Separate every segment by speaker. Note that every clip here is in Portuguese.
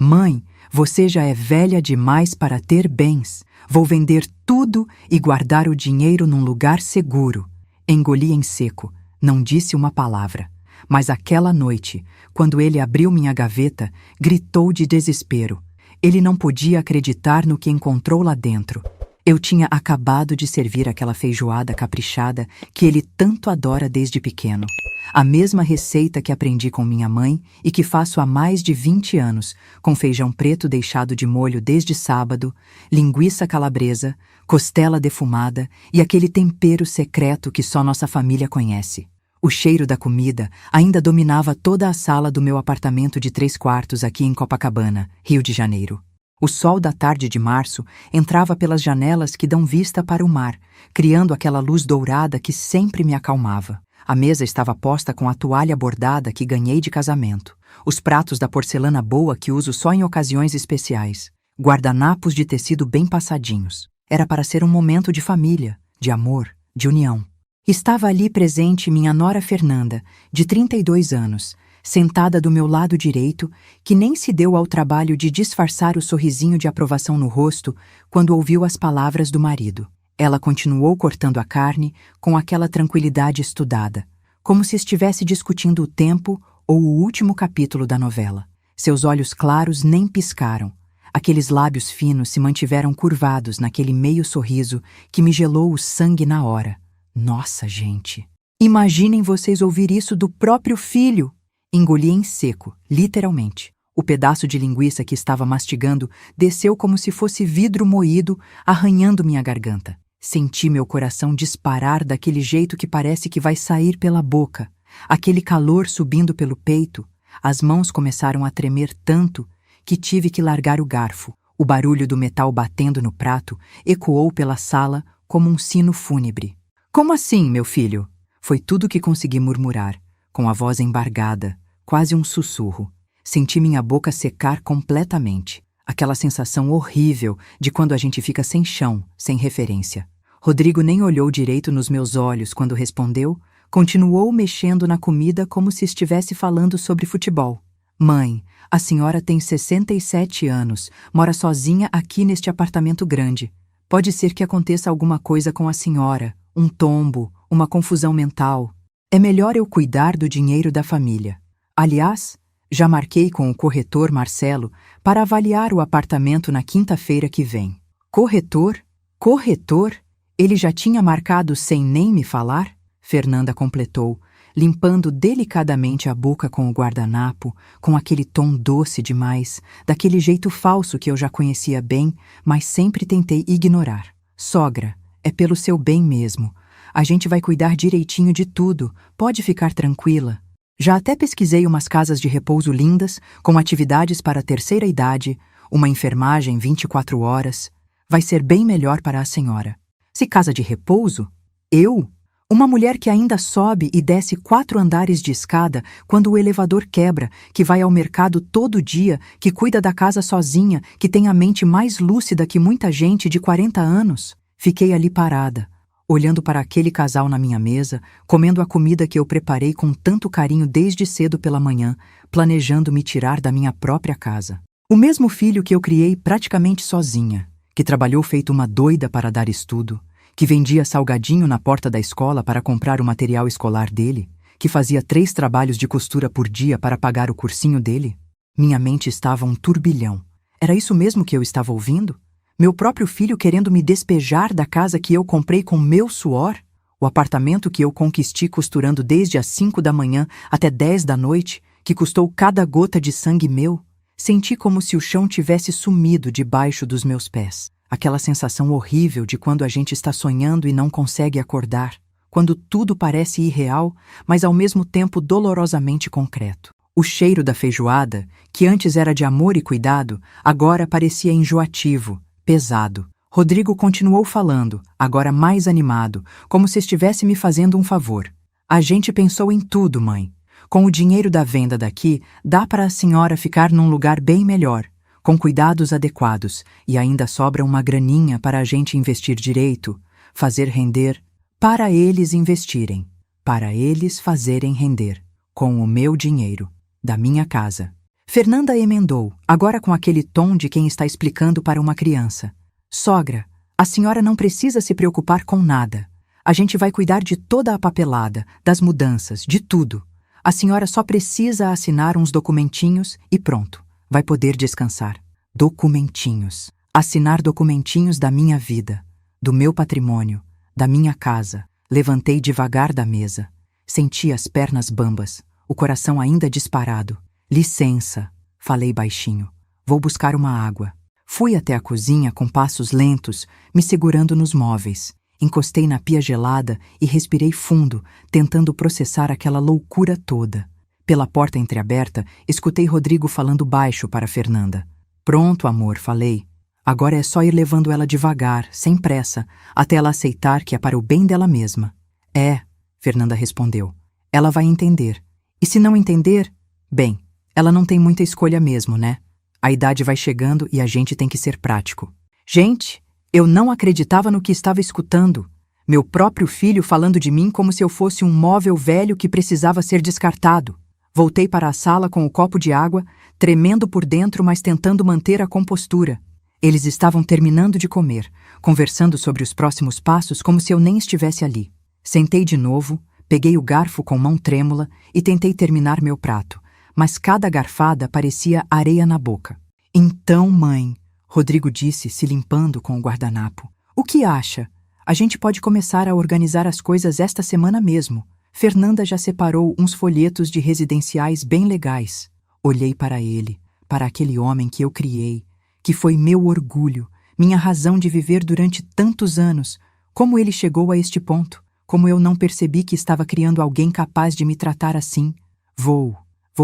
Speaker 1: Mãe, você já é velha demais para ter bens. Vou vender tudo e guardar o dinheiro num lugar seguro. Engoli em seco, não disse uma palavra. Mas aquela noite, quando ele abriu minha gaveta, gritou de desespero. Ele não podia acreditar no que encontrou lá dentro. Eu tinha acabado de servir aquela feijoada caprichada que ele tanto adora desde pequeno. A mesma receita que aprendi com minha mãe e que faço há mais de 20 anos, com feijão preto deixado de molho desde sábado, linguiça calabresa, costela defumada e aquele tempero secreto que só nossa família conhece. O cheiro da comida ainda dominava toda a sala do meu apartamento de 3 quartos aqui em Copacabana, Rio de Janeiro. O sol da tarde de março entrava pelas janelas que dão vista para o mar, criando aquela luz dourada que sempre me acalmava. A mesa estava posta com a toalha bordada que ganhei de casamento, os pratos da porcelana boa que uso só em ocasiões especiais, guardanapos de tecido bem passadinhos. Era para ser um momento de família, de amor, de união. Estava ali presente minha nora Fernanda, de 32 anos, sentada do meu lado direito, que nem se deu ao trabalho de disfarçar o sorrisinho de aprovação no rosto quando ouviu as palavras do marido. Ela continuou cortando a carne com aquela tranquilidade estudada, como se estivesse discutindo o tempo ou o último capítulo da novela. Seus olhos claros nem piscaram. Aqueles lábios finos se mantiveram curvados naquele meio sorriso que me gelou o sangue na hora. Nossa, gente! Imaginem vocês ouvir isso do próprio filho! Engoli em seco, literalmente. O pedaço de linguiça que estava mastigando desceu como se fosse vidro moído, arranhando minha garganta. Senti meu coração disparar daquele jeito que parece que vai sair pela boca. Aquele calor subindo pelo peito. As mãos começaram a tremer tanto que tive que largar o garfo. O barulho do metal batendo no prato ecoou pela sala como um sino fúnebre. Como assim, meu filho? Foi tudo que consegui murmurar, com a voz embargada, quase um sussurro. Senti minha boca secar completamente. Aquela sensação horrível de quando a gente fica sem chão, sem referência. Rodrigo nem olhou direito nos meus olhos quando respondeu, continuou mexendo na comida como se estivesse falando sobre futebol. Mãe, a senhora tem 67 anos, mora sozinha aqui neste apartamento grande. Pode ser que aconteça alguma coisa com a senhora, um tombo, uma confusão mental. É melhor eu cuidar do dinheiro da família. Aliás, já marquei com o corretor Marcelo para avaliar o apartamento na quinta-feira que vem. Corretor? Corretor? Ele já tinha marcado sem nem me falar? Fernanda completou, limpando delicadamente a boca com o guardanapo, com aquele tom doce demais, daquele jeito falso que eu já conhecia bem, mas sempre tentei ignorar. Sogra, é pelo seu bem mesmo. A gente vai cuidar direitinho de tudo, pode ficar tranquila. Já até pesquisei umas casas de repouso lindas, com atividades para a terceira idade, uma enfermagem 24 horas. Vai ser bem melhor para a senhora. Se casa de repouso? Eu? Uma mulher que ainda sobe e desce 4 andares de escada quando o elevador quebra, que vai ao mercado todo dia, que cuida da casa sozinha, que tem a mente mais lúcida que muita gente de 40 anos. Fiquei ali parada, olhando para aquele casal na minha mesa, comendo a comida que eu preparei com tanto carinho desde cedo pela manhã, planejando me tirar da minha própria casa. O mesmo filho que eu criei praticamente sozinha, que trabalhou feito uma doida para dar estudo, que vendia salgadinho na porta da escola para comprar o material escolar dele, que fazia 3 trabalhos de costura por dia para pagar o cursinho dele. Minha mente estava um turbilhão. Era isso mesmo que eu estava ouvindo? Meu próprio filho querendo me despejar da casa que eu comprei com meu suor? O apartamento que eu conquistei costurando desde as 5 da manhã até 10 da noite, que custou cada gota de sangue meu? Senti como se o chão tivesse sumido debaixo dos meus pés. Aquela sensação horrível de quando a gente está sonhando e não consegue acordar. Quando tudo parece irreal, mas ao mesmo tempo dolorosamente concreto. O cheiro da feijoada, que antes era de amor e cuidado, agora parecia enjoativo, pesado. Rodrigo continuou falando, agora mais animado, como se estivesse me fazendo um favor. A gente pensou em tudo, mãe. Com o dinheiro da venda daqui, dá para a senhora ficar num lugar bem melhor, com cuidados adequados, e ainda sobra uma graninha para a gente investir direito, fazer render, para eles investirem, para eles fazerem render, com o meu dinheiro, da minha casa. Fernanda emendou, agora com aquele tom de quem está explicando para uma criança. Sogra, a senhora não precisa se preocupar com nada. A gente vai cuidar de toda a papelada, das mudanças, de tudo. A senhora só precisa assinar uns documentinhos e pronto, vai poder descansar. Documentinhos. Assinar documentinhos da minha vida, do meu patrimônio, da minha casa. Levantei devagar da mesa. Senti as pernas bambas, o coração ainda disparado. Licença, falei baixinho. Vou buscar uma água. Fui até a cozinha com passos lentos, me segurando nos móveis. Encostei na pia gelada e respirei fundo, tentando processar aquela loucura toda. Pela porta entreaberta, escutei Rodrigo falando baixo para Fernanda. Pronto, amor, falei. Agora é só ir levando ela devagar, sem pressa, até ela aceitar que é para o bem dela mesma. É, Fernanda respondeu. Ela vai entender. E se não entender, bem, ela não tem muita escolha mesmo, né? A idade vai chegando e a gente tem que ser prático. Gente, eu não acreditava no que estava escutando. Meu próprio filho falando de mim como se eu fosse um móvel velho que precisava ser descartado. Voltei para a sala com o copo de água, tremendo por dentro, mas tentando manter a compostura. Eles estavam terminando de comer, conversando sobre os próximos passos como se eu nem estivesse ali. Sentei de novo, peguei o garfo com mão trêmula e tentei terminar meu prato, mas cada garfada parecia areia na boca. Então, mãe, Rodrigo disse, se limpando com o guardanapo. O que acha? A gente pode começar a organizar as coisas esta semana mesmo. Fernanda já separou uns folhetos de residenciais bem legais. Olhei para ele, para aquele homem que eu criei, que foi meu orgulho, minha razão de viver durante tantos anos. Como ele chegou a este ponto? Como eu não percebi que estava criando alguém capaz de me tratar assim? Vou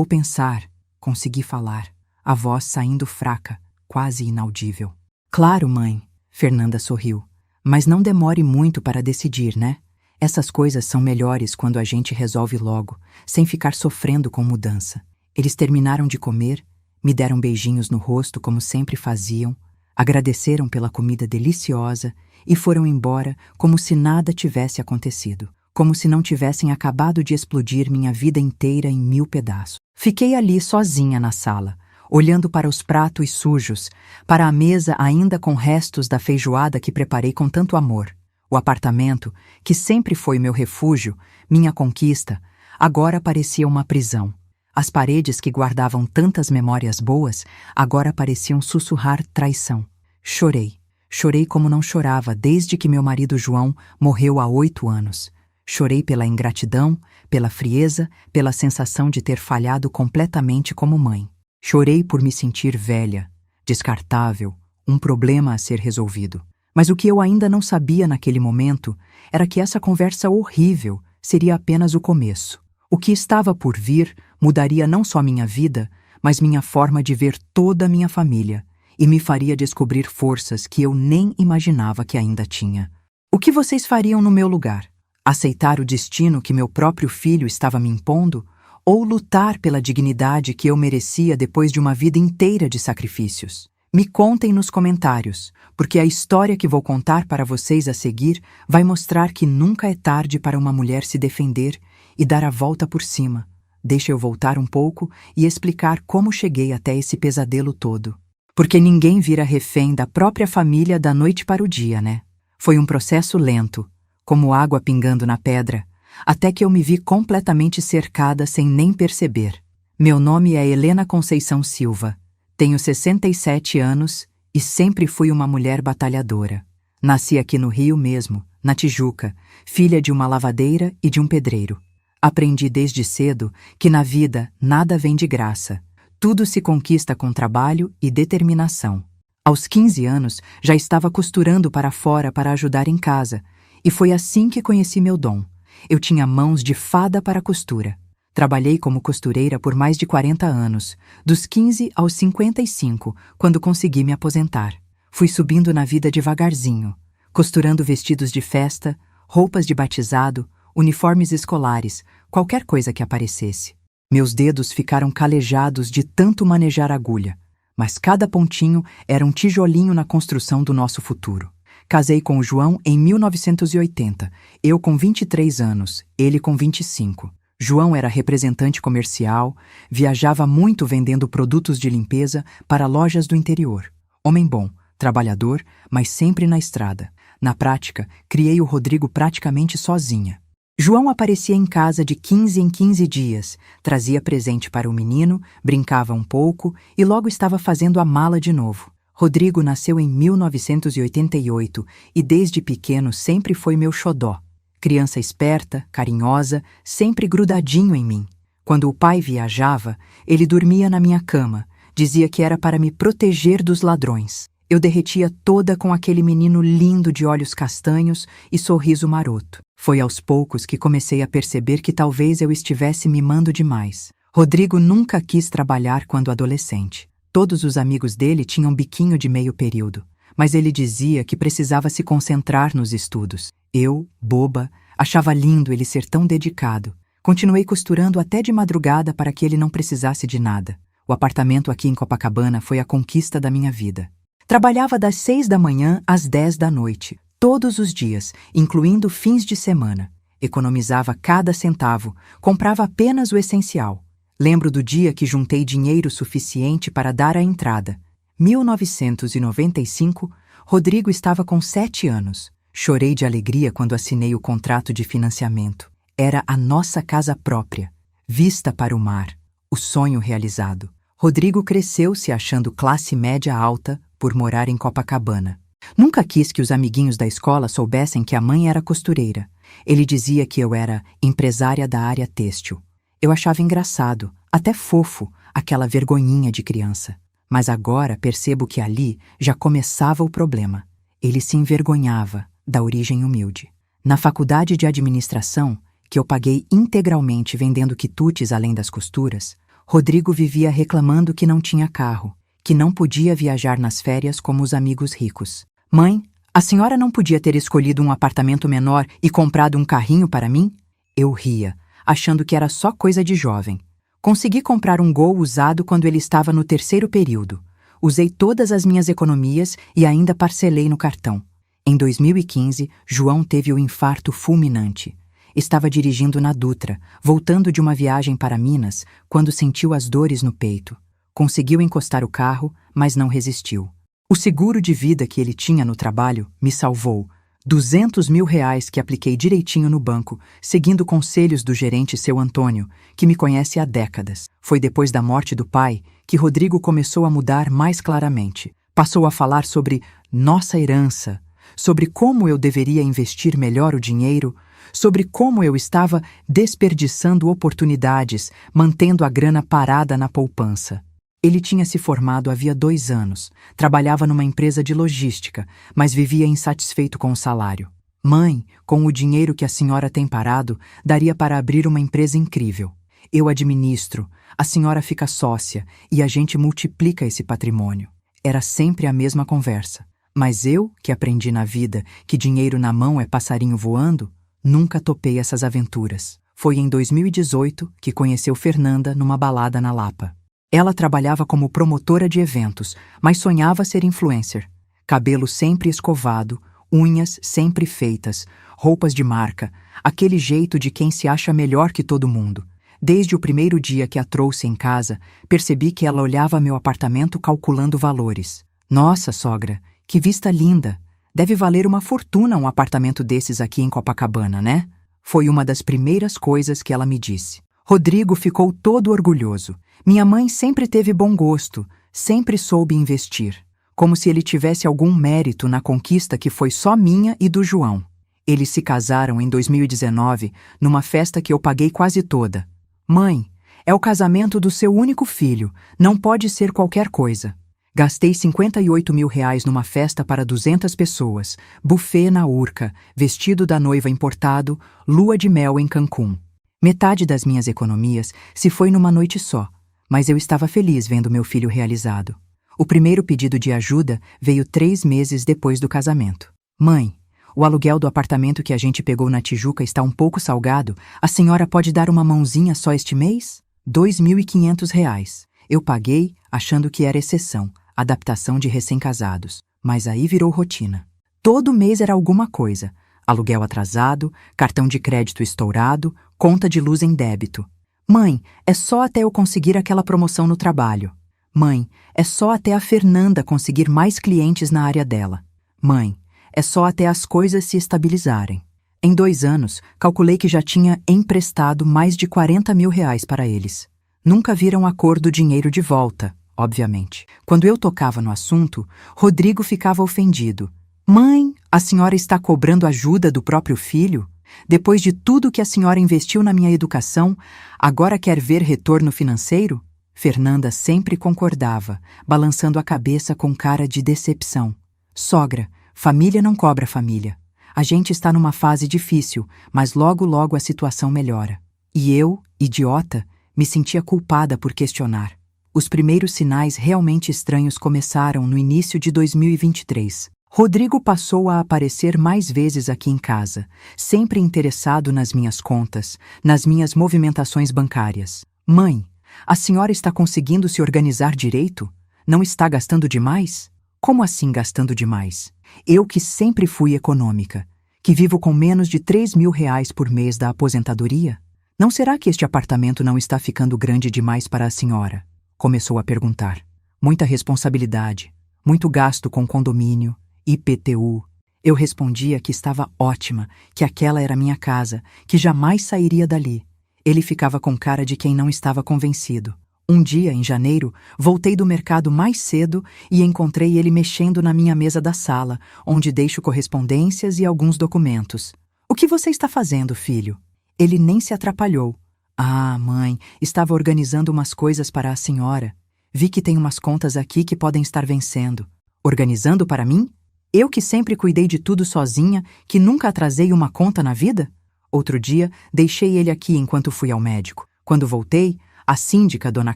Speaker 1: pensar, consegui falar, a voz saindo fraca, quase inaudível. Claro, mãe, Fernanda sorriu. Mas não demore muito para decidir, né? Essas coisas são melhores quando a gente resolve logo, sem ficar sofrendo com mudança. Eles terminaram de comer, me deram beijinhos no rosto como sempre faziam, agradeceram pela comida deliciosa e foram embora como se nada tivesse acontecido, como se não tivessem acabado de explodir minha vida inteira em 1000 pedaços. Fiquei ali sozinha na sala, olhando para os pratos sujos, para a mesa ainda com restos da feijoada que preparei com tanto amor. O apartamento, que sempre foi meu refúgio, minha conquista, agora parecia uma prisão. As paredes que guardavam tantas memórias boas, agora pareciam sussurrar traição. Chorei. Chorei como não chorava desde que meu marido João morreu há 8 anos. Chorei pela ingratidão, pela frieza, pela sensação de ter falhado completamente como mãe. Chorei por me sentir velha, descartável, um problema a ser resolvido. Mas o que eu ainda não sabia naquele momento era que essa conversa horrível seria apenas o começo. O que estava por vir mudaria não só minha vida, mas minha forma de ver toda a minha família e me faria descobrir forças que eu nem imaginava que ainda tinha. O que vocês fariam no meu lugar? Aceitar o destino que meu próprio filho estava me impondo? Ou lutar pela dignidade que eu merecia depois de uma vida inteira de sacrifícios? Me contem nos comentários, porque a história que vou contar para vocês a seguir vai mostrar que nunca é tarde para uma mulher se defender e dar a volta por cima. Deixa eu voltar um pouco e explicar como cheguei até esse pesadelo todo. Porque ninguém vira refém da própria família da noite para o dia, né? Foi um processo lento, como água pingando na pedra, até que eu me vi completamente cercada sem nem perceber. Meu nome é Helena Conceição Silva. Tenho 67 anos e sempre fui uma mulher batalhadora. Nasci aqui no Rio mesmo, na Tijuca, filha de uma lavadeira e de um pedreiro. Aprendi desde cedo que na vida nada vem de graça. Tudo se conquista com trabalho e determinação. Aos 15 anos, já estava costurando para fora para ajudar em casa, e foi assim que conheci meu dom. Eu tinha mãos de fada para costura. Trabalhei como costureira por mais de 40 anos, dos 15 aos 55, quando consegui me aposentar. Fui subindo na vida devagarzinho, costurando vestidos de festa, roupas de batizado, uniformes escolares, qualquer coisa que aparecesse. Meus dedos ficaram calejados de tanto manejar agulha, mas cada pontinho era um tijolinho na construção do nosso futuro. Casei com o João em 1980, eu com 23 anos, ele com 25. João era representante comercial, viajava muito vendendo produtos de limpeza para lojas do interior. Homem bom, trabalhador, mas sempre na estrada. Na prática, criei o Rodrigo praticamente sozinha. João aparecia em casa de 15 em 15 dias, trazia presente para o menino, brincava um pouco e logo estava fazendo a mala de novo. Rodrigo nasceu em 1988 e desde pequeno sempre foi meu xodó. Criança esperta, carinhosa, sempre grudadinho em mim. Quando o pai viajava, ele dormia na minha cama, dizia que era para me proteger dos ladrões. Eu derretia toda com aquele menino lindo de olhos castanhos e sorriso maroto. Foi aos poucos que comecei a perceber que talvez eu estivesse mimando demais. Rodrigo nunca quis trabalhar quando adolescente. Todos os amigos dele tinham biquinho de meio período, mas ele dizia que precisava se concentrar nos estudos. Eu, boba, achava lindo ele ser tão dedicado. Continuei costurando até de madrugada para que ele não precisasse de nada. O apartamento aqui em Copacabana foi a conquista da minha vida. Trabalhava das 6 da manhã às 10 da noite, todos os dias, incluindo fins de semana. Economizava cada centavo, comprava apenas o essencial. Lembro do dia que juntei dinheiro suficiente para dar a entrada. 1995, Rodrigo estava com 7 anos. Chorei de alegria quando assinei o contrato de financiamento. Era a nossa casa própria, vista para o mar, o sonho realizado. Rodrigo cresceu se achando classe média alta por morar em Copacabana. Nunca quis que os amiguinhos da escola soubessem que a mãe era costureira. Ele dizia que eu era empresária da área têxtil. Eu achava engraçado, até fofo, aquela vergonhinha de criança. Mas agora percebo que ali já começava o problema. Ele se envergonhava da origem humilde. Na faculdade de administração, que eu paguei integralmente vendendo quitutes além das costuras, Rodrigo vivia reclamando que não tinha carro, que não podia viajar nas férias como os amigos ricos. Mãe, a senhora não podia ter escolhido um apartamento menor e comprado um carrinho para mim? Eu ria, achando que era só coisa de jovem. Consegui comprar um Gol usado quando ele estava no 3º período. Usei todas as minhas economias e ainda parcelei no cartão. Em 2015, João teve o infarto fulminante. Estava dirigindo na Dutra, voltando de uma viagem para Minas, quando sentiu as dores no peito. Conseguiu encostar o carro, mas não resistiu. O seguro de vida que ele tinha no trabalho me salvou. 200 mil reais que apliquei direitinho no banco, seguindo conselhos do gerente seu Antônio, que me conhece há décadas. Foi depois da morte do pai que Rodrigo começou a mudar mais claramente. Passou a falar sobre nossa herança, sobre como eu deveria investir melhor o dinheiro, sobre como eu estava desperdiçando oportunidades, mantendo a grana parada na poupança. Ele tinha se formado havia 2 anos, trabalhava numa empresa de logística, mas vivia insatisfeito com o salário. Mãe, com o dinheiro que a senhora tem parado, daria para abrir uma empresa incrível. Eu administro, a senhora fica sócia e a gente multiplica esse patrimônio. Era sempre a mesma conversa. Mas eu, que aprendi na vida que dinheiro na mão é passarinho voando, nunca topei essas aventuras. Foi em 2018 que conheceu Fernanda numa balada na Lapa. Ela trabalhava como promotora de eventos, mas sonhava ser influencer. Cabelo sempre escovado, unhas sempre feitas, roupas de marca, aquele jeito de quem se acha melhor que todo mundo. Desde o primeiro dia que a trouxe em casa, percebi que ela olhava meu apartamento calculando valores. Nossa, sogra, que vista linda! Deve valer uma fortuna um apartamento desses aqui em Copacabana, né? Foi uma das primeiras coisas que ela me disse. Rodrigo ficou todo orgulhoso. Minha mãe sempre teve bom gosto, sempre soube investir, como se ele tivesse algum mérito na conquista que foi só minha e do João. Eles se casaram em 2019, numa festa que eu paguei quase toda. Mãe, é o casamento do seu único filho, não pode ser qualquer coisa. Gastei 58 mil reais numa festa para 200 pessoas, buffet na Urca, vestido da noiva importado, lua de mel em Cancún. Metade das minhas economias se foi numa noite só, mas eu estava feliz vendo meu filho realizado. O primeiro pedido de ajuda veio 3 meses depois do casamento. Mãe, o aluguel do apartamento que a gente pegou na Tijuca está um pouco salgado, a senhora pode dar uma mãozinha só este mês? R$ 2.500. Eu paguei, achando que era exceção, adaptação de recém-casados, mas aí virou rotina. Todo mês era alguma coisa. Aluguel atrasado, cartão de crédito estourado, conta de luz em débito. Mãe, é só até eu conseguir aquela promoção no trabalho. Mãe, é só até a Fernanda conseguir mais clientes na área dela. Mãe, é só até as coisas se estabilizarem. Em 2 anos, calculei que já tinha emprestado mais de R$40 mil para eles. Nunca viram a cor do dinheiro de volta, obviamente. Quando eu tocava no assunto, Rodrigo ficava ofendido. Mãe, a senhora está cobrando ajuda do próprio filho? Depois de tudo que a senhora investiu na minha educação, agora quer ver retorno financeiro? Fernanda sempre concordava, balançando a cabeça com cara de decepção. Sogra, família não cobra família. A gente está numa fase difícil, mas logo logo a situação melhora. E eu, idiota, me sentia culpada por questionar. Os primeiros sinais realmente estranhos começaram no início de 2023. Rodrigo passou a aparecer mais vezes aqui em casa, sempre interessado nas minhas contas, nas minhas movimentações bancárias. Mãe, a senhora está conseguindo se organizar direito? Não está gastando demais? Como assim gastando demais? Eu que sempre fui econômica, que vivo com menos de R$3 mil por mês da aposentadoria? Não será que este apartamento não está ficando grande demais para a senhora? Começou a perguntar. Muita responsabilidade, muito gasto com condomínio, IPTU. Eu respondia que estava ótima, que aquela era minha casa, que jamais sairia dali. Ele ficava com cara de quem não estava convencido. Um dia, em janeiro, voltei do mercado mais cedo e encontrei ele mexendo na minha mesa da sala, onde deixo correspondências e alguns documentos. O que você está fazendo, filho? Ele nem se atrapalhou. Ah, mãe, estava organizando umas coisas para a senhora. Vi que tem umas contas aqui que podem estar vencendo. Organizando para mim? Eu que sempre cuidei de tudo sozinha, que nunca atrasei uma conta na vida? Outro dia, deixei ele aqui enquanto fui ao médico. Quando voltei, a síndica, Dona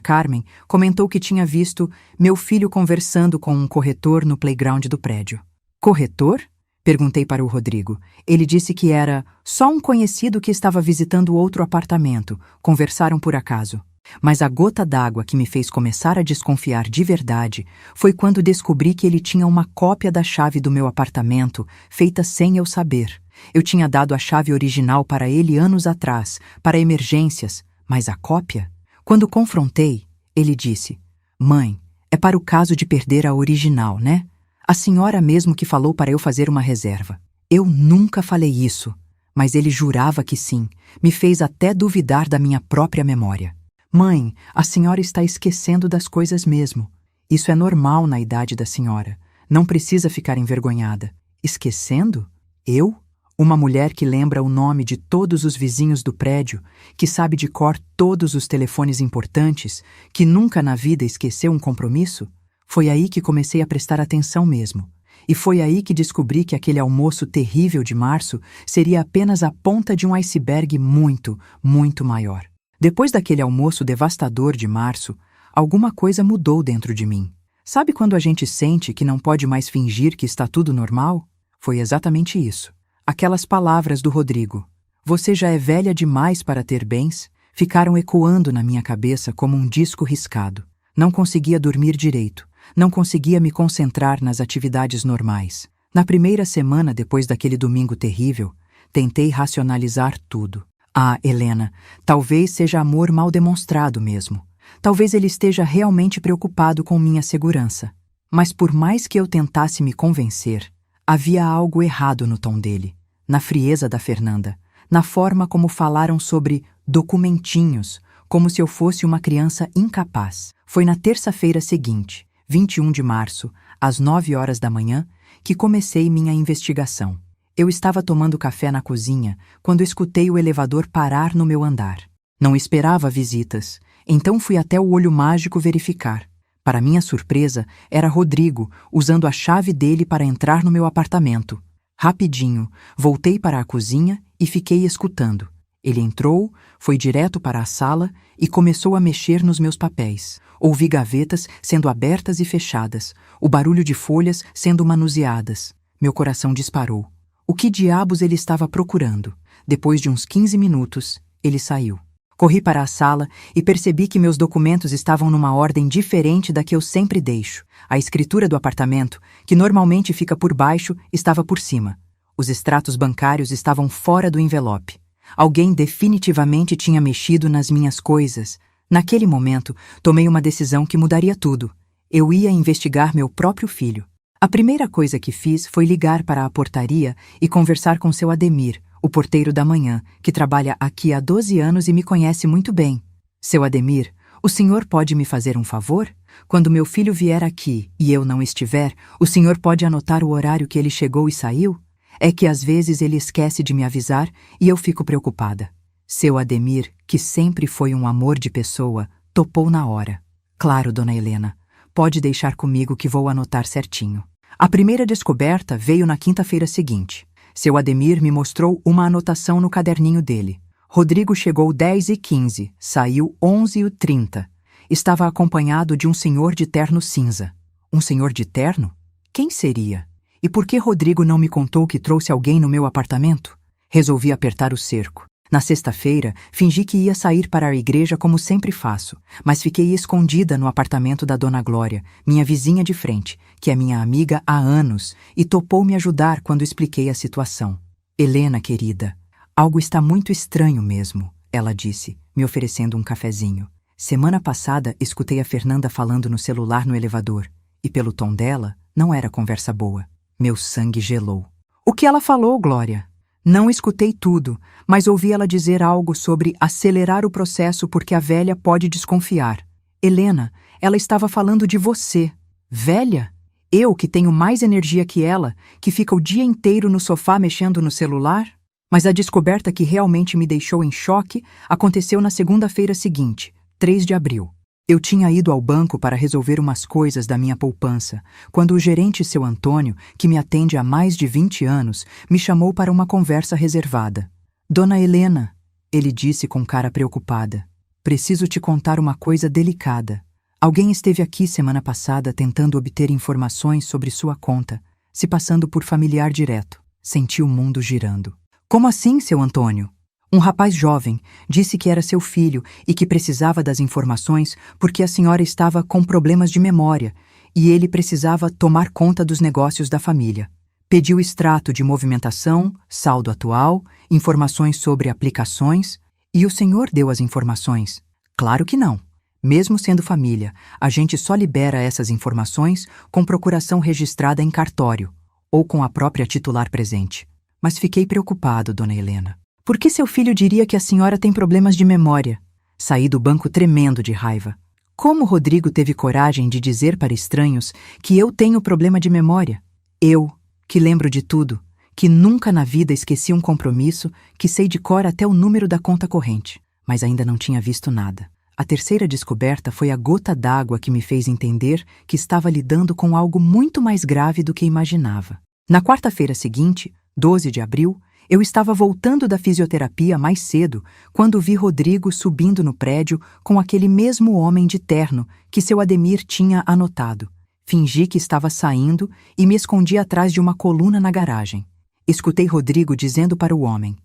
Speaker 1: Carmen, comentou que tinha visto meu filho conversando com um corretor no playground do prédio. Corretor? Perguntei para o Rodrigo. Ele disse que era só um conhecido que estava visitando outro apartamento. Conversaram por acaso. Mas a gota d'água que me fez começar a desconfiar de verdade foi quando descobri que ele tinha uma cópia da chave do meu apartamento, feita sem eu saber. Eu tinha dado a chave original para ele anos atrás, para emergências, mas a cópia? Quando confrontei, ele disse: Mãe, é para o caso de perder a original, né? A senhora mesmo que falou para eu fazer uma reserva. Eu nunca falei isso, mas ele jurava que sim, me fez até duvidar da minha própria memória. Mãe, a senhora está esquecendo das coisas mesmo. Isso é normal na idade da senhora. Não precisa ficar envergonhada. Esquecendo? Eu? Uma mulher que lembra o nome de todos os vizinhos do prédio, que sabe de cor todos os telefones importantes, que nunca na vida esqueceu um compromisso? Foi aí que comecei a prestar atenção mesmo. E foi aí que descobri que aquele almoço terrível de março seria apenas a ponta de um iceberg muito, muito maior. Depois daquele almoço devastador de março, alguma coisa mudou dentro de mim. Sabe quando a gente sente que não pode mais fingir que está tudo normal? Foi exatamente isso. Aquelas palavras do Rodrigo, "Você já é velha demais para ter bens", ficaram ecoando na minha cabeça como um disco riscado. Não conseguia dormir direito, não conseguia me concentrar nas atividades normais. Na primeira semana depois daquele domingo terrível, tentei racionalizar tudo. Ah, Helena, talvez seja amor mal demonstrado mesmo. Talvez ele esteja realmente preocupado com minha segurança. Mas por mais que eu tentasse me convencer, havia algo errado no tom dele, na frieza da Fernanda, na forma como falaram sobre documentinhos, como se eu fosse uma criança incapaz. Foi na terça-feira seguinte, 21 de março, às 9 horas da manhã, que comecei minha investigação. Eu estava tomando café na cozinha quando escutei o elevador parar no meu andar. Não esperava visitas, então fui até o olho mágico verificar. Para minha surpresa, era Rodrigo, usando a chave dele para entrar no meu apartamento. Rapidinho, voltei para a cozinha e fiquei escutando. Ele entrou, foi direto para a sala e começou a mexer nos meus papéis. Ouvi gavetas sendo abertas e fechadas, o barulho de folhas sendo manuseadas. Meu coração disparou. O que diabos ele estava procurando? Depois de uns 15 minutos, ele saiu. Corri para a sala e percebi que meus documentos estavam numa ordem diferente da que eu sempre deixo. A escritura do apartamento, que normalmente fica por baixo, estava por cima. Os extratos bancários estavam fora do envelope. Alguém definitivamente tinha mexido nas minhas coisas. Naquele momento, tomei uma decisão que mudaria tudo. Eu ia investigar meu próprio filho. A primeira coisa que fiz foi ligar para a portaria e conversar com seu Ademir, o porteiro da manhã, que trabalha aqui há 12 anos e me conhece muito bem. Seu Ademir, o senhor pode me fazer um favor? Quando meu filho vier aqui e eu não estiver, o senhor pode anotar o horário que ele chegou e saiu? É que às vezes ele esquece de me avisar e eu fico preocupada. Seu Ademir, que sempre foi um amor de pessoa, topou na hora. Claro, dona Helena, pode deixar comigo que vou anotar certinho. A primeira descoberta veio na quinta-feira seguinte. Seu Ademir me mostrou uma anotação no caderninho dele. Rodrigo chegou 10h15, saiu 11h30. Estava acompanhado de um senhor de terno cinza. Um senhor de terno? Quem seria? E por que Rodrigo não me contou que trouxe alguém no meu apartamento? Resolvi apertar o cerco. Na sexta-feira, fingi que ia sair para a igreja como sempre faço, mas fiquei escondida no apartamento da Dona Glória, minha vizinha de frente, que é minha amiga há anos, e topou me ajudar quando expliquei a situação. Helena, querida, algo está muito estranho mesmo, ela disse, me oferecendo um cafezinho. Semana passada, escutei a Fernanda falando no celular no elevador, e pelo tom dela, não era conversa boa. Meu sangue gelou. O que ela falou, Glória? Não escutei tudo, mas ouvi ela dizer algo sobre acelerar o processo porque a velha pode desconfiar. Helena, ela estava falando de você. Velha? Eu, que tenho mais energia que ela, que fica o dia inteiro no sofá mexendo no celular? Mas a descoberta que realmente me deixou em choque aconteceu na segunda-feira seguinte, 3 de abril. Eu tinha ido ao banco para resolver umas coisas da minha poupança, quando o gerente, seu Antônio, que me atende há mais de 20 anos, me chamou para uma conversa reservada. Dona Helena, ele disse com cara preocupada, preciso te contar uma coisa delicada. Alguém esteve aqui semana passada tentando obter informações sobre sua conta, se passando por familiar direto. Senti o mundo girando. Como assim, seu Antônio? Um rapaz jovem disse que era seu filho e que precisava das informações porque a senhora estava com problemas de memória e ele precisava tomar conta dos negócios da família. Pediu extrato de movimentação, saldo atual, informações sobre aplicações e o senhor deu as informações. Claro que não. Mesmo sendo família, a gente só libera essas informações com procuração registrada em cartório ou com a própria titular presente. Mas fiquei preocupado, dona Helena. Por que seu filho diria que a senhora tem problemas de memória? Saí do banco tremendo de raiva. Como Rodrigo teve coragem de dizer para estranhos que eu tenho problema de memória? Eu, que lembro de tudo, que nunca na vida esqueci um compromisso, que sei de cor até o número da conta corrente, mas ainda não tinha visto nada. A terceira descoberta foi a gota d'água que me fez entender que estava lidando com algo muito mais grave do que imaginava. Na quarta-feira seguinte, 12 de abril, eu estava voltando da fisioterapia mais cedo quando vi Rodrigo subindo no prédio com aquele mesmo homem de terno que seu Ademir tinha anotado. Fingi que estava saindo e me escondi atrás de uma coluna na garagem. Escutei Rodrigo dizendo para o homem: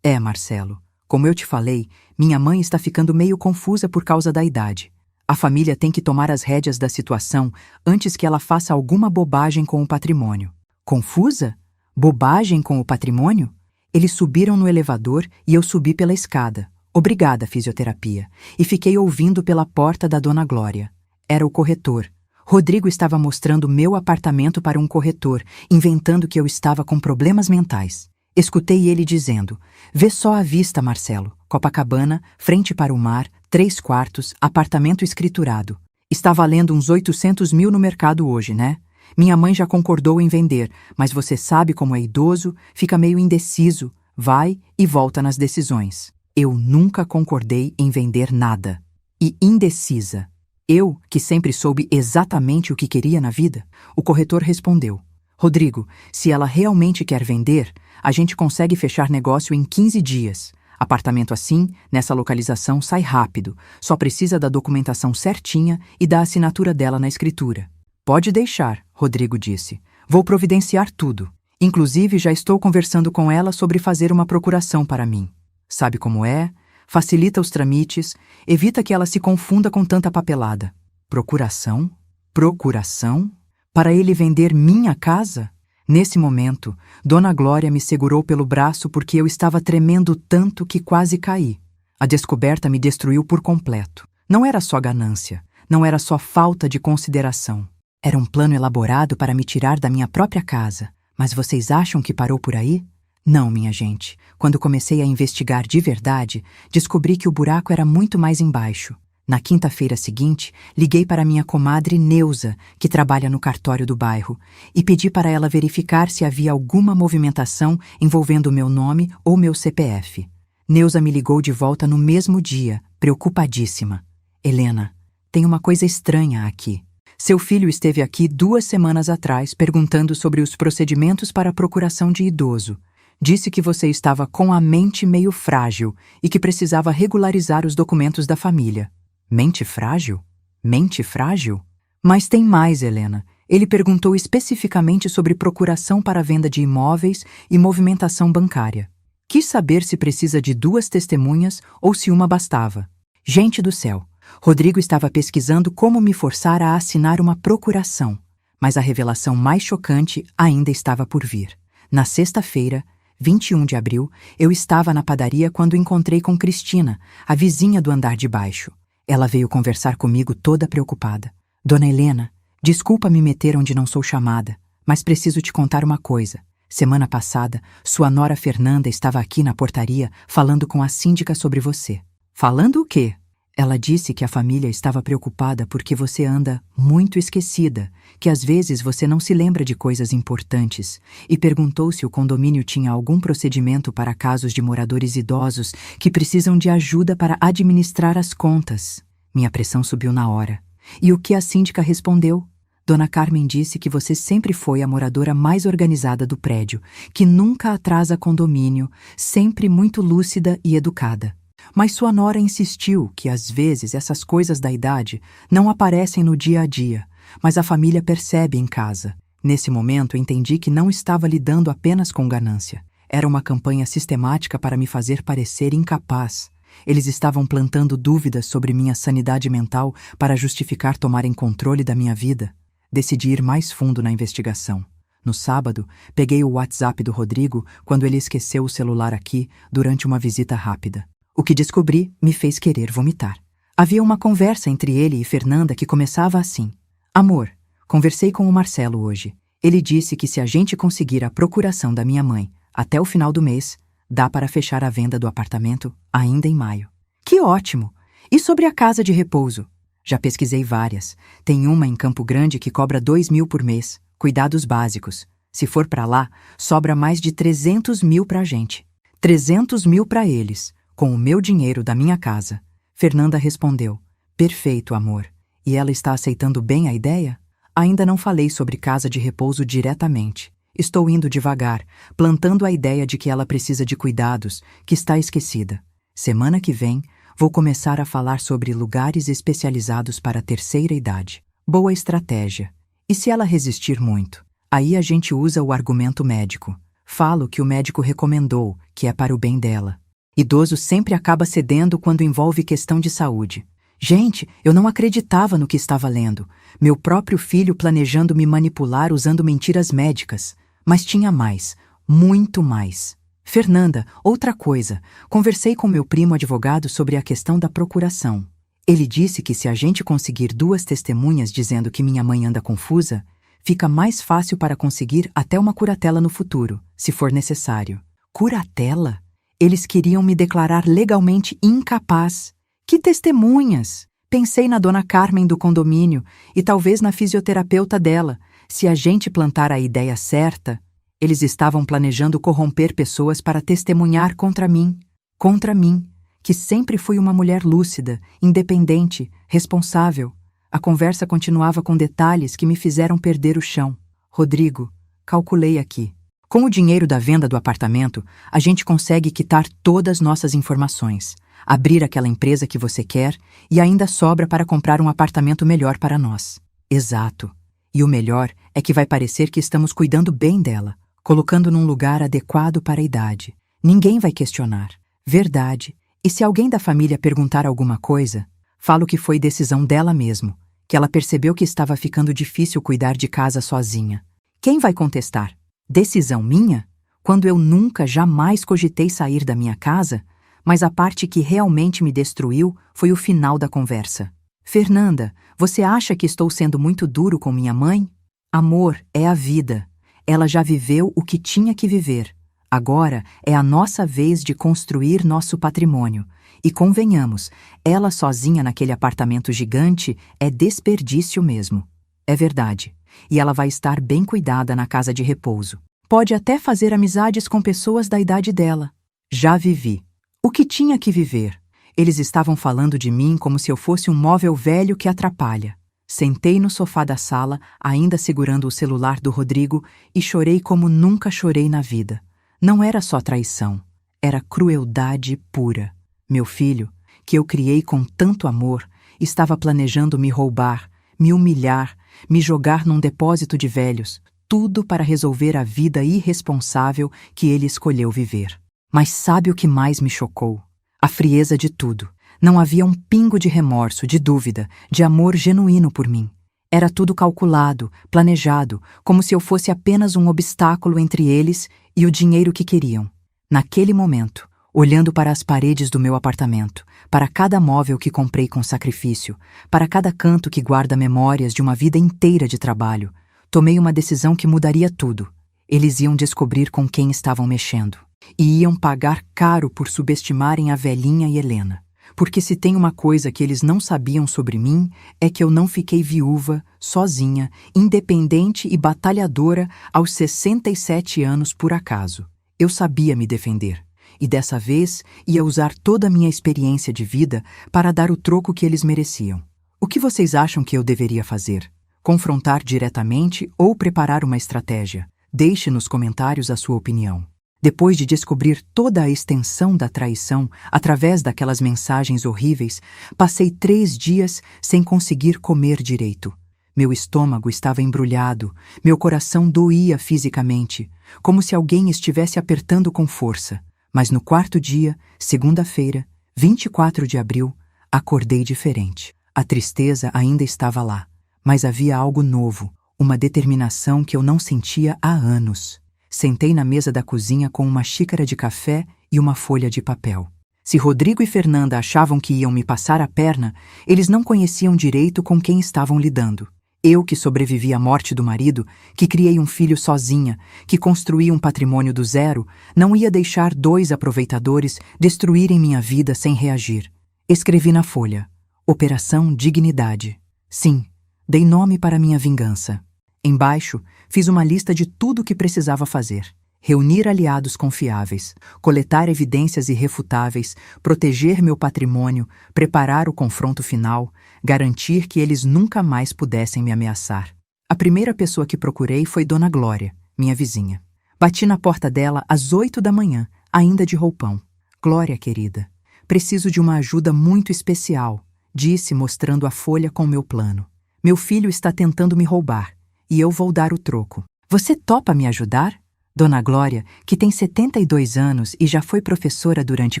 Speaker 1: Marcelo, como eu te falei, minha mãe está ficando meio confusa por causa da idade. A família tem que tomar as rédeas da situação antes que ela faça alguma bobagem com o patrimônio. Confusa? Bobagem com o patrimônio? Eles subiram no elevador e eu subi pela escada. Obrigada, fisioterapia. E fiquei ouvindo pela porta da Dona Glória. Era o corretor. Rodrigo estava mostrando meu apartamento para um corretor, inventando que eu estava com problemas mentais. Escutei ele dizendo: vê só a vista, Marcelo. Copacabana, frente para o mar, 3 quartos, apartamento escriturado. Está valendo uns 800 mil no mercado hoje, né? Minha mãe já concordou em vender, mas você sabe como é idoso, fica meio indeciso, vai e volta nas decisões. Eu nunca concordei em vender nada. E indecisa. Eu, que sempre soube exatamente o que queria na vida? O corretor respondeu: Rodrigo, se ela realmente quer vender, a gente consegue fechar negócio em 15 dias. Apartamento assim, nessa localização, sai rápido, só precisa da documentação certinha e da assinatura dela na escritura. Pode deixar, Rodrigo disse. Vou providenciar tudo. Inclusive, já estou conversando com ela sobre fazer uma procuração para mim. Sabe como é? Facilita os trâmites, evita que ela se confunda com tanta papelada. Procuração? Procuração? Para ele vender minha casa? Nesse momento, Dona Glória me segurou pelo braço porque eu estava tremendo tanto que quase caí. A descoberta me destruiu por completo. Não era só ganância, não era só falta de consideração. Era um plano elaborado para me tirar da minha própria casa. Mas vocês acham que parou por aí? Não, minha gente. Quando comecei a investigar de verdade, descobri que o buraco era muito mais embaixo. Na quinta-feira seguinte, liguei para minha comadre Neuza, que trabalha no cartório do bairro, e pedi para ela verificar se havia alguma movimentação envolvendo meu nome ou meu CPF. Neuza me ligou de volta no mesmo dia, preocupadíssima. Helena, tem uma coisa estranha aqui. Seu filho esteve aqui 2 semanas atrás perguntando sobre os procedimentos para a procuração de idoso. Disse que você estava com a mente meio frágil e que precisava regularizar os documentos da família. Mente frágil? Mente frágil? Mas tem mais, Helena. Ele perguntou especificamente sobre procuração para a venda de imóveis e movimentação bancária. Quis saber se precisa de 2 testemunhas ou se uma bastava. Gente do céu! Rodrigo estava pesquisando como me forçar a assinar uma procuração, mas a revelação mais chocante ainda estava por vir. Na sexta-feira, 21 de abril, eu estava na padaria quando encontrei com Cristina, a vizinha do andar de baixo. Ela veio conversar comigo toda preocupada. Dona Helena, desculpa me meter onde não sou chamada, mas preciso te contar uma coisa. Semana passada, sua nora Fernanda estava aqui na portaria falando com a síndica sobre você. Falando o quê? Ela disse que a família estava preocupada porque você anda muito esquecida, que às vezes você não se lembra de coisas importantes, e perguntou se o condomínio tinha algum procedimento para casos de moradores idosos que precisam de ajuda para administrar as contas. Minha pressão subiu na hora. E o que a síndica respondeu? Dona Carmen disse que você sempre foi a moradora mais organizada do prédio, que nunca atrasa condomínio, sempre muito lúcida e educada. Mas sua nora insistiu que, às vezes, essas coisas da idade não aparecem no dia a dia, mas a família percebe em casa. Nesse momento, entendi que não estava lidando apenas com ganância. Era uma campanha sistemática para me fazer parecer incapaz. Eles estavam plantando dúvidas sobre minha sanidade mental para justificar tomarem controle da minha vida. Decidi ir mais fundo na investigação. No sábado, peguei o WhatsApp do Rodrigo quando ele esqueceu o celular aqui durante uma visita rápida. O que descobri me fez querer vomitar. Havia uma conversa entre ele e Fernanda que começava assim. Amor, conversei com o Marcelo hoje. Ele disse que se a gente conseguir a procuração da minha mãe até o final do mês, dá para fechar a venda do apartamento ainda em maio. Que ótimo! E sobre a casa de repouso? Já pesquisei várias. Tem uma em Campo Grande que cobra 2.000 por mês. Cuidados básicos. Se for para lá, sobra mais de 300 mil para a gente. 300 mil para eles. Com o meu dinheiro da minha casa. Fernanda respondeu, perfeito, amor. E ela está aceitando bem a ideia? Ainda não falei sobre casa de repouso diretamente. Estou indo devagar, plantando a ideia de que ela precisa de cuidados, que está esquecida. Semana que vem, vou começar a falar sobre lugares especializados para a terceira idade. Boa estratégia. E se ela resistir muito? Aí a gente usa o argumento médico. Falo que o médico recomendou, que é para o bem dela. Idoso sempre acaba cedendo quando envolve questão de saúde. Gente, eu não acreditava no que estava lendo. Meu próprio filho planejando me manipular usando mentiras médicas. Mas tinha mais, muito mais. Fernanda, outra coisa. Conversei com meu primo advogado sobre a questão da procuração. Ele disse que se a gente conseguir 2 testemunhas dizendo que minha mãe anda confusa, fica mais fácil para conseguir até uma curatela no futuro, se for necessário. Curatela? Eles queriam me declarar legalmente incapaz. Que testemunhas! Pensei na dona Carmen do condomínio e talvez na fisioterapeuta dela. Se a gente plantar a ideia certa, eles estavam planejando corromper pessoas para testemunhar contra mim. Contra mim, que sempre fui uma mulher lúcida, independente, responsável. A conversa continuava com detalhes que me fizeram perder o chão. Rodrigo, calculei aqui. Com o dinheiro da venda do apartamento, a gente consegue quitar todas nossas informações, abrir aquela empresa que você quer e ainda sobra para comprar um apartamento melhor para nós. Exato. E o melhor é que vai parecer que estamos cuidando bem dela, colocando num lugar adequado para a idade. Ninguém vai questionar. Verdade. E se alguém da família perguntar alguma coisa, falo que foi decisão dela mesmo, que ela percebeu que estava ficando difícil cuidar de casa sozinha. Quem vai contestar? Decisão minha? Quando eu nunca, jamais cogitei sair da minha casa? Mas a parte que realmente me destruiu foi o final da conversa. Fernanda, você acha que estou sendo muito duro com minha mãe? Amor, é a vida. Ela já viveu o que tinha que viver. Agora é a nossa vez de construir nosso patrimônio. E convenhamos, ela sozinha naquele apartamento gigante é desperdício mesmo. É verdade. E ela vai estar bem cuidada na casa de repouso. Pode até fazer amizades com pessoas da idade dela. Já vivi. O que tinha que viver? Eles estavam falando de mim como se eu fosse um móvel velho que atrapalha. Sentei no sofá da sala, ainda segurando o celular do Rodrigo, e chorei como nunca chorei na vida. Não era só traição, era crueldade pura. Meu filho, que eu criei com tanto amor, estava planejando me roubar, me humilhar, me jogar num depósito de velhos, tudo para resolver a vida irresponsável que ele escolheu viver. Mas sabe o que mais me chocou? A frieza de tudo. Não havia um pingo de remorso, de dúvida, de amor genuíno por mim. Era tudo calculado, planejado, como se eu fosse apenas um obstáculo entre eles e o dinheiro que queriam. Naquele momento, olhando para as paredes do meu apartamento, para cada móvel que comprei com sacrifício, para cada canto que guarda memórias de uma vida inteira de trabalho, tomei uma decisão que mudaria tudo. Eles iam descobrir com quem estavam mexendo. E iam pagar caro por subestimarem a velhinha e Helena. Porque se tem uma coisa que eles não sabiam sobre mim, é que eu não fiquei viúva, sozinha, independente e batalhadora aos 67 anos por acaso. Eu sabia me defender. E dessa vez ia usar toda a minha experiência de vida para dar o troco que eles mereciam. O que vocês acham que eu deveria fazer? Confrontar diretamente ou preparar uma estratégia? Deixe nos comentários a sua opinião. Depois de descobrir toda a extensão da traição através daquelas mensagens horríveis, passei 3 dias sem conseguir comer direito. Meu estômago estava embrulhado, meu coração doía fisicamente, como se alguém estivesse apertando com força. Mas no 4º dia, segunda-feira, 24 de abril, acordei diferente. A tristeza ainda estava lá, mas havia algo novo, uma determinação que eu não sentia há anos. Sentei na mesa da cozinha com uma xícara de café e uma folha de papel. Se Rodrigo e Fernanda achavam que iam me passar a perna, eles não conheciam direito com quem estavam lidando. Eu que sobrevivi à morte do marido, que criei um filho sozinha, que construí um patrimônio do zero, não ia deixar 2 aproveitadores destruírem minha vida sem reagir. Escrevi na folha: Operação Dignidade. Sim, dei nome para minha vingança. Embaixo, fiz uma lista de tudo o que precisava fazer. Reunir aliados confiáveis, coletar evidências irrefutáveis, proteger meu patrimônio, preparar o confronto final, garantir que eles nunca mais pudessem me ameaçar. A primeira pessoa que procurei foi Dona Glória, minha vizinha. Bati na porta dela às 8 da manhã, ainda de roupão. Glória, querida, preciso de uma ajuda muito especial, disse mostrando a folha com meu plano. Meu filho está tentando me roubar. E eu vou dar o troco. Você topa me ajudar? Dona Glória, que tem 72 anos e já foi professora durante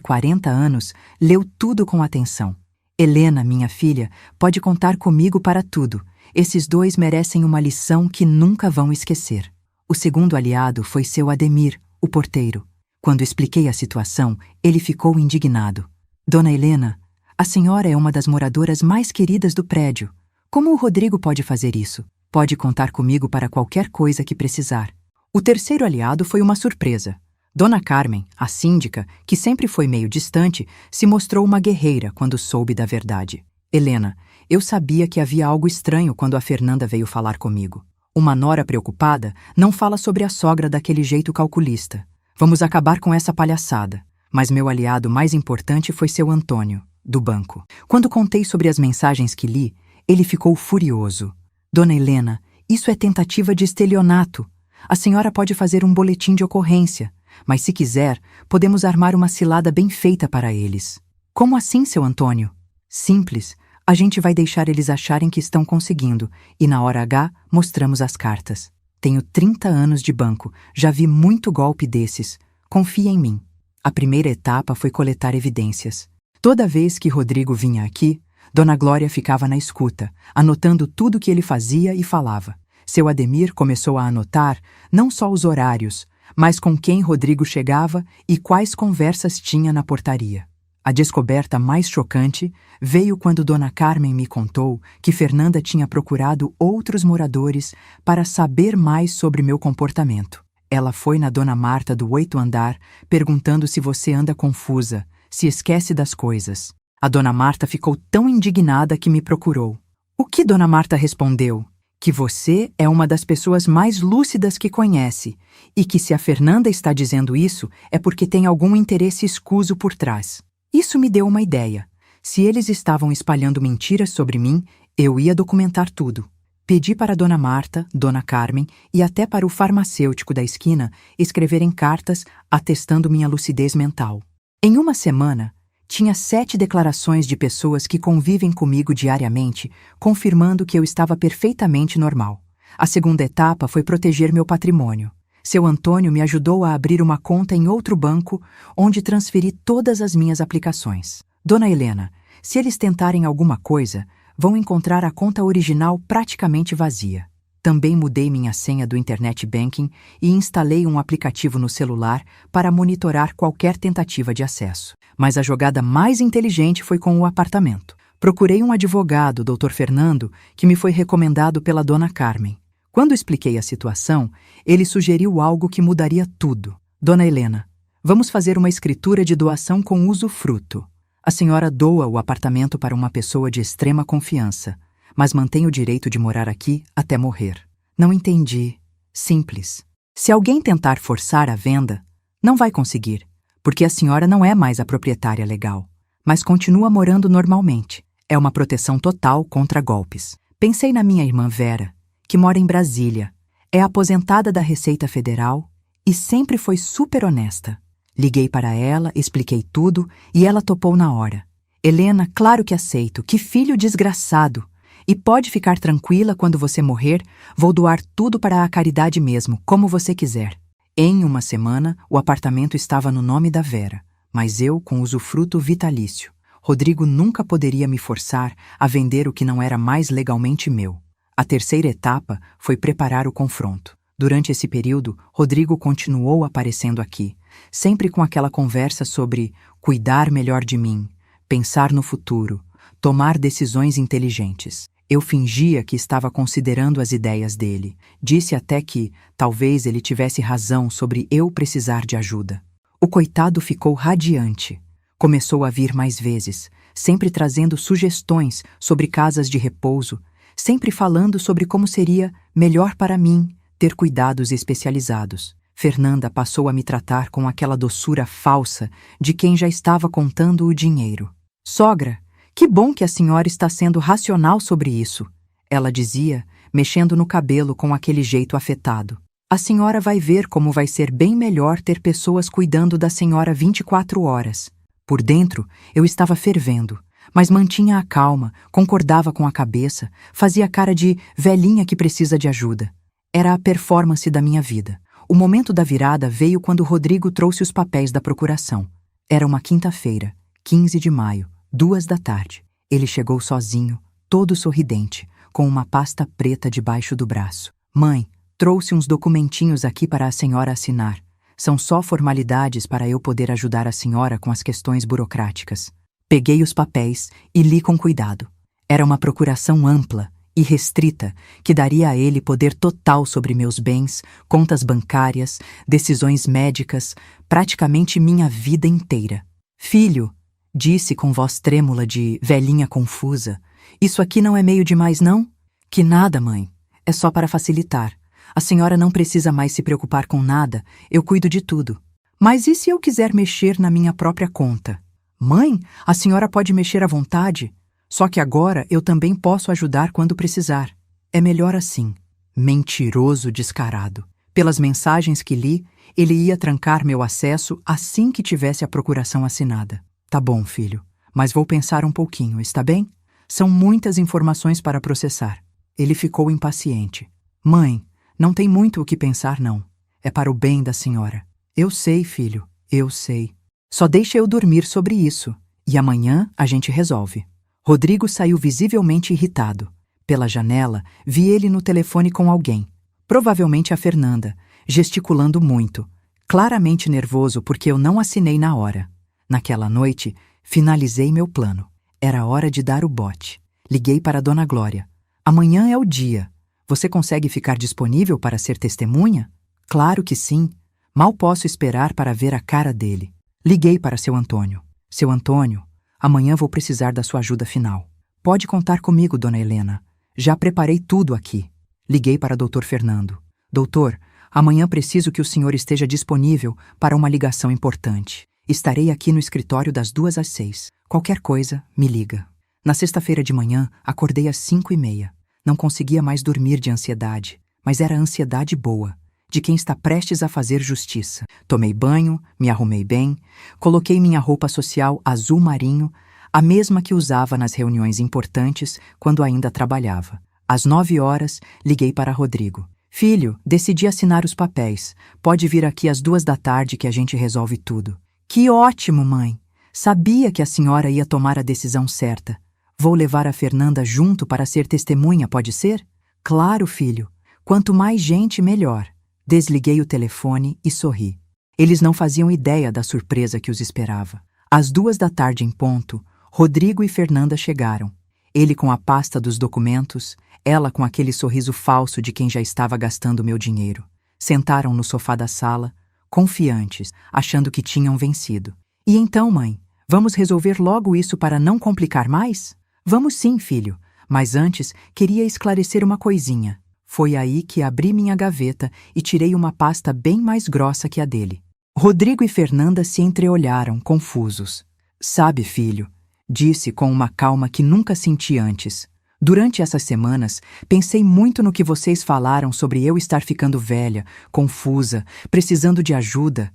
Speaker 1: 40 anos, leu tudo com atenção. Helena, minha filha, pode contar comigo para tudo. Esses 2 merecem uma lição que nunca vão esquecer. O segundo aliado foi seu Ademir, o porteiro. Quando expliquei a situação, ele ficou indignado. Dona Helena, a senhora é uma das moradoras mais queridas do prédio. Como o Rodrigo pode fazer isso? Pode contar comigo para qualquer coisa que precisar. O terceiro aliado foi uma surpresa. Dona Carmen, a síndica, que sempre foi meio distante, se mostrou uma guerreira quando soube da verdade. Helena, eu sabia que havia algo estranho quando a Fernanda veio falar comigo. Uma nora preocupada não fala sobre a sogra daquele jeito calculista. Vamos acabar com essa palhaçada. Mas meu aliado mais importante foi seu Antônio, do banco. Quando contei sobre as mensagens que li, ele ficou furioso. Dona Helena, isso é tentativa de estelionato. A senhora pode fazer um boletim de ocorrência, mas se quiser, podemos armar uma cilada bem feita para eles. Como assim, seu Antônio? Simples. A gente vai deixar eles acharem que estão conseguindo e na hora H mostramos as cartas. Tenho 30 anos de banco, já vi muito golpe desses. Confia em mim. A primeira etapa foi coletar evidências. Toda vez que Rodrigo vinha aqui, Dona Glória ficava na escuta, anotando tudo que ele fazia e falava. Seu Ademir começou a anotar não só os horários, mas com quem Rodrigo chegava e quais conversas tinha na portaria. A descoberta mais chocante veio quando Dona Carmen me contou que Fernanda tinha procurado outros moradores para saber mais sobre meu comportamento. Ela foi na Dona Marta do 8º andar perguntando se você anda confusa, se esquece das coisas. A Dona Marta ficou tão indignada que me procurou. O que Dona Marta respondeu? Que você é uma das pessoas mais lúcidas que conhece e que se a Fernanda está dizendo isso é porque tem algum interesse escuso por trás. Isso me deu uma ideia. Se eles estavam espalhando mentiras sobre mim, eu ia documentar tudo. Pedi para Dona Marta, Dona Carmen e até para o farmacêutico da esquina escreverem cartas atestando minha lucidez mental. Em uma semana, tinha 7 declarações de pessoas que convivem comigo diariamente, confirmando que eu estava perfeitamente normal. A segunda etapa foi proteger meu patrimônio. Seu Antônio me ajudou a abrir uma conta em outro banco, onde transferi todas as minhas aplicações. Dona Helena, se eles tentarem alguma coisa, vão encontrar a conta original praticamente vazia. Também mudei minha senha do Internet Banking e instalei um aplicativo no celular para monitorar qualquer tentativa de acesso. Mas a jogada mais inteligente foi com o apartamento. Procurei um advogado, Dr. Fernando, que me foi recomendado pela Dona Carmen. Quando expliquei a situação, ele sugeriu algo que mudaria tudo. Dona Helena, vamos fazer uma escritura de doação com usufruto. A senhora doa o apartamento para uma pessoa de extrema confiança, mas mantém o direito de morar aqui até morrer. Não entendi. Simples. Se alguém tentar forçar a venda, não vai conseguir, porque a senhora não é mais a proprietária legal, mas continua morando normalmente. É uma proteção total contra golpes. Pensei na minha irmã Vera, que mora em Brasília, é aposentada da Receita Federal e sempre foi super honesta. Liguei para ela, expliquei tudo e ela topou na hora. Helena, claro que aceito, que filho desgraçado! E pode ficar tranquila, quando você morrer, vou doar tudo para a caridade mesmo, como você quiser. Em uma semana, o apartamento estava no nome da Vera, mas eu com usufruto vitalício. Rodrigo nunca poderia me forçar a vender o que não era mais legalmente meu. A terceira etapa foi preparar o confronto. Durante esse período, Rodrigo continuou aparecendo aqui, sempre com aquela conversa sobre cuidar melhor de mim, pensar no futuro, tomar decisões inteligentes. Eu fingia que estava considerando as ideias dele. Disse até que talvez ele tivesse razão sobre eu precisar de ajuda. O coitado ficou radiante. Começou a vir mais vezes, sempre trazendo sugestões sobre casas de repouso, sempre falando sobre como seria melhor para mim ter cuidados especializados. Fernanda passou a me tratar com aquela doçura falsa de quem já estava contando o dinheiro. Sogra, que bom que a senhora está sendo racional sobre isso, ela dizia, mexendo no cabelo com aquele jeito afetado. A senhora vai ver como vai ser bem melhor ter pessoas cuidando da senhora 24 horas. Por dentro, eu estava fervendo, mas mantinha a calma, concordava com a cabeça, fazia cara de velhinha que precisa de ajuda. Era a performance da minha vida. O momento da virada veio quando Rodrigo trouxe os papéis da procuração. Era uma quinta-feira, 15 de maio, 14h. Ele chegou sozinho, todo sorridente, com uma pasta preta debaixo do braço. Mãe, trouxe uns documentinhos aqui para a senhora assinar. São só formalidades para eu poder ajudar a senhora com as questões burocráticas. Peguei os papéis e li com cuidado. Era uma procuração ampla e restrita que daria a ele poder total sobre meus bens, contas bancárias, decisões médicas, praticamente minha vida inteira. Filho, disse com voz trêmula de velhinha confusa, isso aqui não é meio demais, não? Que nada, mãe. É só para facilitar. A senhora não precisa mais se preocupar com nada, eu cuido de tudo. Mas e se eu quiser mexer na minha própria conta? Mãe, a senhora pode mexer à vontade, só que agora eu também posso ajudar quando precisar. É melhor assim. Mentiroso descarado. Pelas mensagens que li, ele ia trancar meu acesso assim que tivesse a procuração assinada. Tá bom, filho, mas vou pensar um pouquinho, está bem? São muitas informações para processar. Ele ficou impaciente. Mãe, não tem muito o que pensar, não. É para o bem da senhora. Eu sei, filho, eu sei. Só deixa eu dormir sobre isso, e amanhã a gente resolve. Rodrigo saiu visivelmente irritado. Pela janela, vi ele no telefone com alguém, provavelmente a Fernanda, gesticulando muito, claramente nervoso porque eu não assinei na hora. Naquela noite, finalizei meu plano. Era hora de dar o bote. Liguei para Dona Glória. Amanhã é o dia. Você consegue ficar disponível para ser testemunha? Claro que sim. Mal posso esperar para ver a cara dele. Liguei para seu Antônio. Seu Antônio, amanhã vou precisar da sua ajuda final. Pode contar comigo, Dona Helena. Já preparei tudo aqui. Liguei para Dr. Fernando. Doutor, amanhã preciso que o senhor esteja disponível para uma ligação importante. Estarei aqui no escritório das 2 às 6. Qualquer coisa, me liga. Na sexta-feira de manhã, acordei às 5h30. Não conseguia mais dormir de ansiedade, mas era ansiedade boa, de quem está prestes a fazer justiça. Tomei banho, me arrumei bem, coloquei minha roupa social azul marinho, a mesma que usava nas reuniões importantes quando ainda trabalhava. Às 9h, liguei para Rodrigo. Filho, decidi assinar os papéis. Pode vir aqui às 2h que a gente resolve tudo. Que ótimo, mãe! Sabia que a senhora ia tomar a decisão certa. Vou levar a Fernanda junto para ser testemunha, pode ser? Claro, filho. Quanto mais gente, melhor. Desliguei o telefone e sorri. Eles não faziam ideia da surpresa que os esperava. Às 2h em ponto, Rodrigo e Fernanda chegaram. Ele com a pasta dos documentos, ela com aquele sorriso falso de quem já estava gastando meu dinheiro. Sentaram no sofá da sala, confiantes, achando que tinham vencido. E então, mãe, vamos resolver logo isso para não complicar mais? Vamos sim, filho, mas antes queria esclarecer uma coisinha. Foi aí que abri minha gaveta e tirei uma pasta bem mais grossa que a dele. Rodrigo e Fernanda se entreolharam, confusos. Sabe, filho, disse com uma calma que nunca senti antes. Durante essas semanas, pensei muito no que vocês falaram sobre eu estar ficando velha, confusa, precisando de ajuda.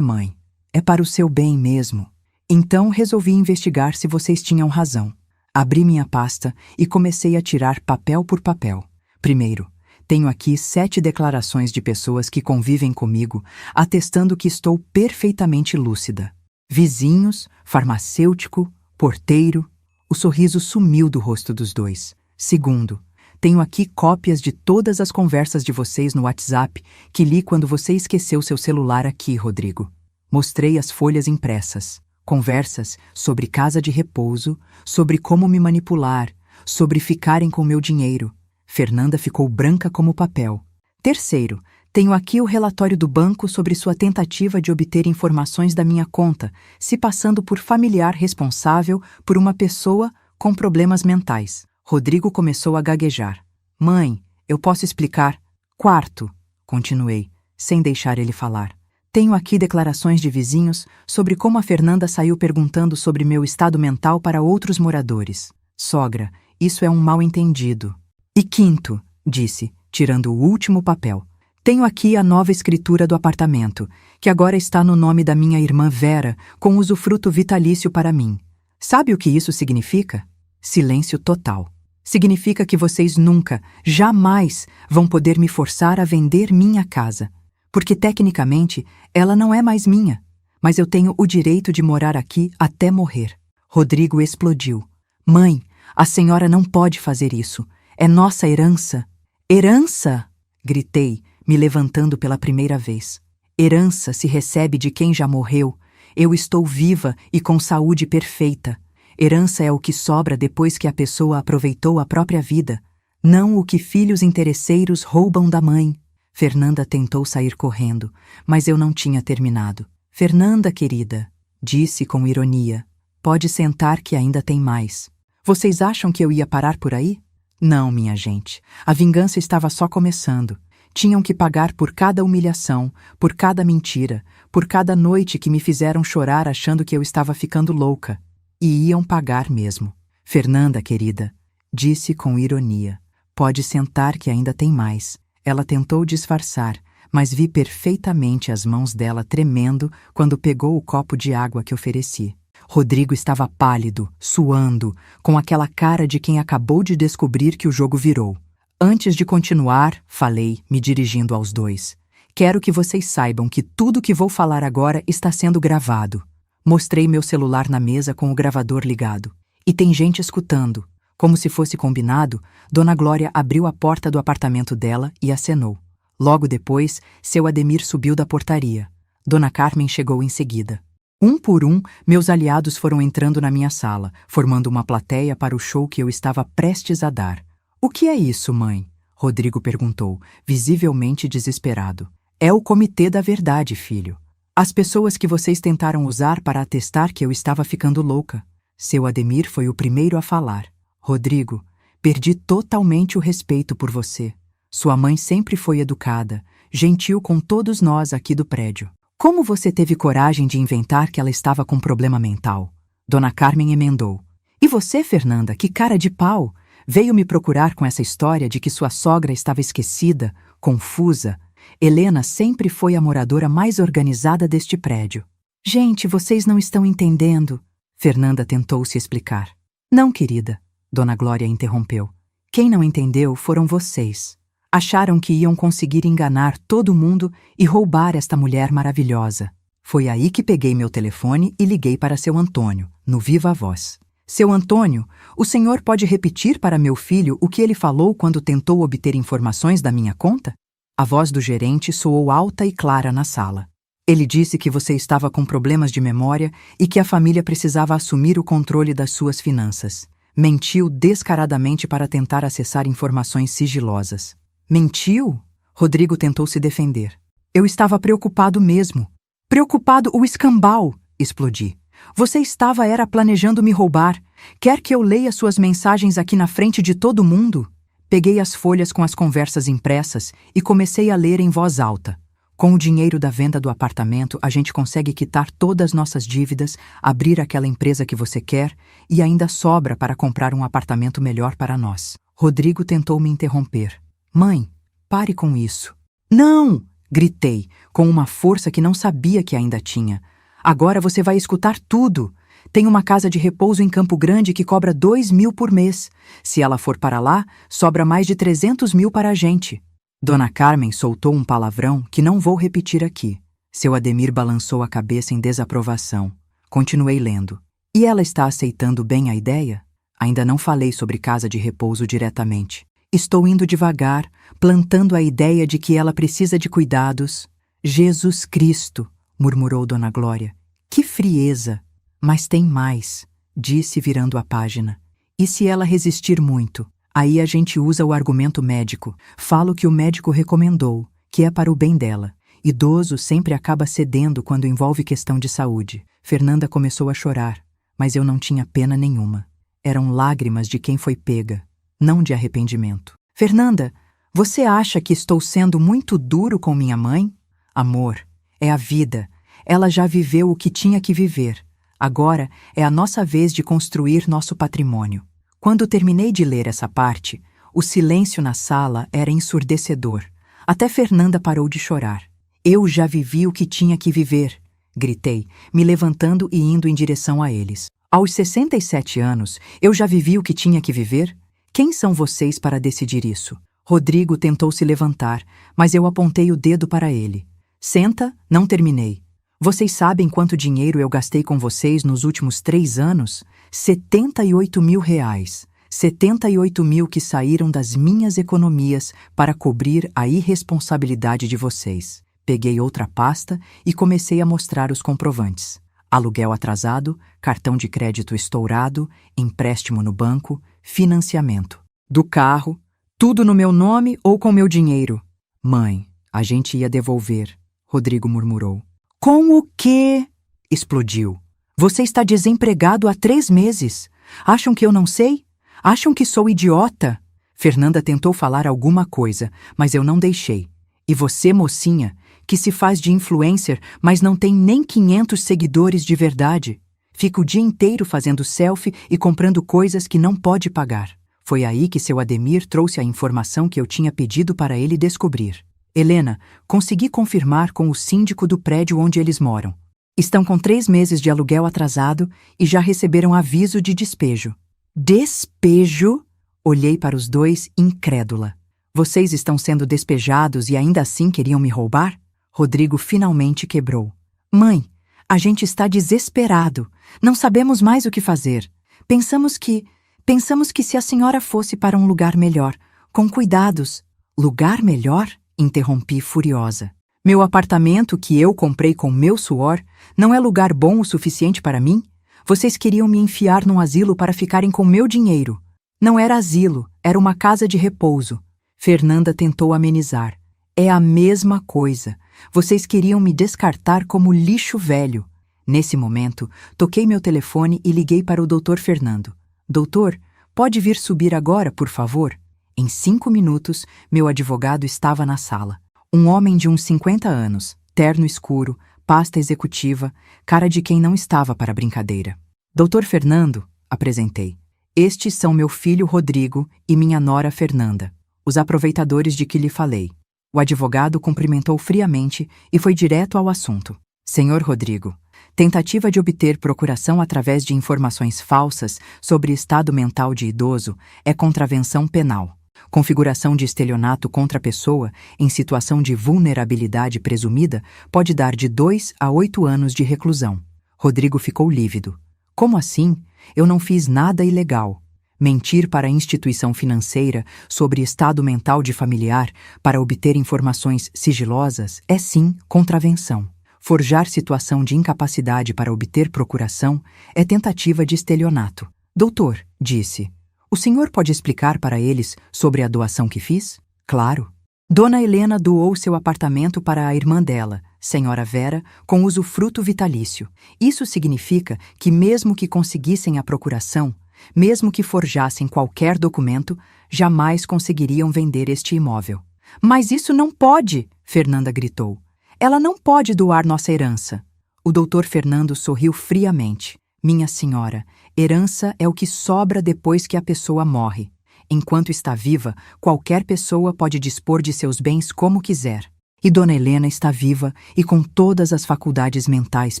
Speaker 1: Mãe, é para o seu bem mesmo. Então resolvi investigar se vocês tinham razão. Abri minha pasta e comecei a tirar papel por papel. Primeiro, tenho aqui 7 declarações de pessoas que convivem comigo, atestando que estou perfeitamente lúcida. Vizinhos, farmacêutico, porteiro. O sorriso sumiu do rosto dos dois. Segundo, tenho aqui cópias de todas as conversas de vocês no WhatsApp que li quando você esqueceu seu celular aqui, Rodrigo. Mostrei as folhas impressas. Conversas sobre casa de repouso, sobre como me manipular, sobre ficarem com meu dinheiro. Fernanda ficou branca como papel. Terceiro, tenho aqui o relatório do banco sobre sua tentativa de obter informações da minha conta, se passando por familiar responsável por uma pessoa com problemas mentais. Rodrigo começou a gaguejar. Mãe, eu posso explicar? Quarto, continuei, sem deixar ele falar. Tenho aqui declarações de vizinhos sobre como a Fernanda saiu perguntando sobre meu estado mental para outros moradores. Sogra, isso é um mal-entendido. E quinto, disse, tirando o último papel. Tenho aqui a nova escritura do apartamento, que agora está no nome da minha irmã Vera, com usufruto vitalício para mim. Sabe o que isso significa? Silêncio total. Significa que vocês nunca, jamais, vão poder me forçar a vender minha casa. Porque, tecnicamente, ela não é mais minha, mas eu tenho o direito de morar aqui até morrer. Rodrigo explodiu. Mãe, a senhora não pode fazer isso. É nossa herança. Herança! Gritei, me levantando pela primeira vez. Herança se recebe de quem já morreu. Eu estou viva e com saúde perfeita. Herança é o que sobra depois que a pessoa aproveitou a própria vida, não o que filhos interesseiros roubam da mãe. Fernanda tentou sair correndo, mas eu não tinha terminado. Fernanda, querida, disse com ironia, pode sentar que ainda tem mais. Vocês acham que eu ia parar por aí? Não, minha gente. A vingança estava só começando. Tinham que pagar por cada humilhação, por cada mentira, por cada noite que me fizeram chorar achando que eu estava ficando louca. E iam pagar mesmo. Fernanda, querida, disse com ironia, pode sentar que ainda tem mais. Ela tentou disfarçar, mas vi perfeitamente as mãos dela tremendo quando pegou o copo de água que ofereci. Rodrigo estava pálido, suando, com aquela cara de quem acabou de descobrir que o jogo virou. Antes de continuar, falei, me dirigindo aos dois. Quero que vocês saibam que tudo que vou falar agora está sendo gravado. Mostrei meu celular na mesa com o gravador ligado. E tem gente escutando. Como se fosse combinado, Dona Glória abriu a porta do apartamento dela e acenou. Logo depois, seu Ademir subiu da portaria. Dona Carmen chegou em seguida. Um por um, meus aliados foram entrando na minha sala, formando uma plateia para o show que eu estava prestes a dar. "O que é isso, mãe?" Rodrigo perguntou, visivelmente desesperado. "É o Comitê da Verdade, filho. As pessoas que vocês tentaram usar para atestar que eu estava ficando louca." Seu Ademir foi o primeiro a falar. "Rodrigo, perdi totalmente o respeito por você. Sua mãe sempre foi educada, gentil com todos nós aqui do prédio. Como você teve coragem de inventar que ela estava com problema mental?" Dona Carmen emendou. "E você, Fernanda, que cara de pau, veio me procurar com essa história de que sua sogra estava esquecida, confusa. Helena sempre foi a moradora mais organizada deste prédio." "Gente, vocês não estão entendendo." Fernanda tentou se explicar. "Não, querida," Dona Glória interrompeu. "Quem não entendeu foram vocês. Acharam que iam conseguir enganar todo mundo e roubar esta mulher maravilhosa. Foi aí que peguei meu telefone e liguei para seu Antônio, no Viva Voz. Seu Antônio, o senhor pode repetir para meu filho o que ele falou quando tentou obter informações da minha conta?" A voz do gerente soou alta e clara na sala. "Ele disse que você estava com problemas de memória e que a família precisava assumir o controle das suas finanças. Mentiu descaradamente para tentar acessar informações sigilosas." "Mentiu?" Rodrigo tentou se defender. "Eu estava preocupado mesmo. Preocupado o escambau!" Explodi. "Você estava planejando me roubar. Quer que eu leia suas mensagens aqui na frente de todo mundo?" Peguei as folhas com as conversas impressas e comecei a ler em voz alta. "Com o dinheiro da venda do apartamento, a gente consegue quitar todas nossas dívidas, abrir aquela empresa que você quer e ainda sobra para comprar um apartamento melhor para nós." Rodrigo tentou me interromper. "Mãe, pare com isso." "Não!" gritei, com uma força que não sabia que ainda tinha. "Agora você vai escutar tudo. Tem uma casa de repouso em Campo Grande que cobra 2.000 por mês. Se ela for para lá, sobra mais de 300.000 para a gente." Dona Carmen soltou um palavrão que não vou repetir aqui. Seu Ademir balançou a cabeça em desaprovação. Continuei lendo. "E ela está aceitando bem a ideia?" "Ainda não falei sobre casa de repouso diretamente. Estou indo devagar, plantando a ideia de que ela precisa de cuidados." "Jesus Cristo!" murmurou Dona Glória. "Que frieza! Mas tem mais," disse virando a página. "E se ela resistir muito? Aí a gente usa o argumento médico. Falo que o médico recomendou, que é para o bem dela. Idoso sempre acaba cedendo quando envolve questão de saúde." Fernanda começou a chorar, mas eu não tinha pena nenhuma. Eram lágrimas de quem foi pega, não de arrependimento. "Fernanda, você acha que estou sendo muito duro com minha mãe?" "Amor, é a vida. Ela já viveu o que tinha que viver. Agora é a nossa vez de construir nosso patrimônio." Quando terminei de ler essa parte, o silêncio na sala era ensurdecedor. Até Fernanda parou de chorar. "Eu já vivi o que tinha que viver," gritei, me levantando e indo em direção a eles. "Aos 67 anos, eu já vivi o que tinha que viver? Quem são vocês para decidir isso?" Rodrigo tentou se levantar, mas eu apontei o dedo para ele. "Senta, não terminei. Vocês sabem quanto dinheiro eu gastei com vocês nos últimos 3 anos? 78.000 reais. 78.000 que saíram das minhas economias para cobrir a irresponsabilidade de vocês." Peguei outra pasta e comecei a mostrar os comprovantes. Aluguel atrasado, cartão de crédito estourado, empréstimo no banco, financiamento. Do carro, tudo no meu nome ou com meu dinheiro. "Mãe, a gente ia devolver," Rodrigo murmurou. "Com o quê?" explodiu. "Você está desempregado há 3 meses. Acham que eu não sei? Acham que sou idiota?" Fernanda tentou falar alguma coisa, mas eu não deixei. "E você, mocinha, que se faz de influencer, mas não tem nem 500 seguidores de verdade. Fica o dia inteiro fazendo selfie e comprando coisas que não pode pagar." Foi aí que seu Ademir trouxe a informação que eu tinha pedido para ele descobrir. "Helena, consegui confirmar com o síndico do prédio onde eles moram. Estão com 3 meses de aluguel atrasado e já receberam aviso de despejo." "Despejo?" Olhei para os dois, incrédula. "Vocês estão sendo despejados e ainda assim queriam me roubar?" Rodrigo finalmente quebrou. "Mãe, a gente está desesperado. Não sabemos mais o que fazer. Pensamos que Pensamos que se a senhora fosse para um lugar melhor, com cuidados... Lugar melhor? Interrompi furiosa. Meu apartamento, que eu comprei com meu suor, não é lugar bom o suficiente para mim? Vocês queriam me enfiar num asilo para ficarem com meu dinheiro. Não era asilo, era uma casa de repouso. Fernanda tentou amenizar. É a mesma coisa. Vocês queriam me descartar como lixo velho. Nesse momento, toquei meu telefone e liguei para o Dr. Fernando. Doutor, pode vir subir agora, por favor? Em 5 minutos, meu advogado estava na sala. Um homem de uns 50 anos, terno escuro, pasta executiva, cara de quem não estava para brincadeira. Dr. Fernando, apresentei. Estes são meu filho Rodrigo e minha nora Fernanda, os aproveitadores de que lhe falei. O advogado cumprimentou friamente e foi direto ao assunto. Senhor Rodrigo, tentativa de obter procuração através de informações falsas sobre estado mental de idoso é contravenção penal. Configuração de estelionato contra a pessoa em situação de vulnerabilidade presumida pode dar de 2 a 8 anos de reclusão. Rodrigo ficou lívido. Como assim? Eu não fiz nada ilegal. Mentir para a instituição financeira sobre estado mental de familiar para obter informações sigilosas é sim contravenção. Forjar situação de incapacidade para obter procuração é tentativa de estelionato. Doutor, disse, o senhor pode explicar para eles sobre a doação que fiz? Claro. Dona Helena doou seu apartamento para a irmã dela, Senhora Vera, com usufruto vitalício. Isso significa que mesmo que conseguissem a procuração, mesmo que forjassem qualquer documento, jamais conseguiriam vender este imóvel. Mas isso não pode, Fernanda gritou. Ela não pode doar nossa herança. O doutor Fernando sorriu friamente. Minha senhora, herança é o que sobra depois que a pessoa morre. Enquanto está viva, qualquer pessoa pode dispor de seus bens como quiser. E Dona Helena está viva e com todas as faculdades mentais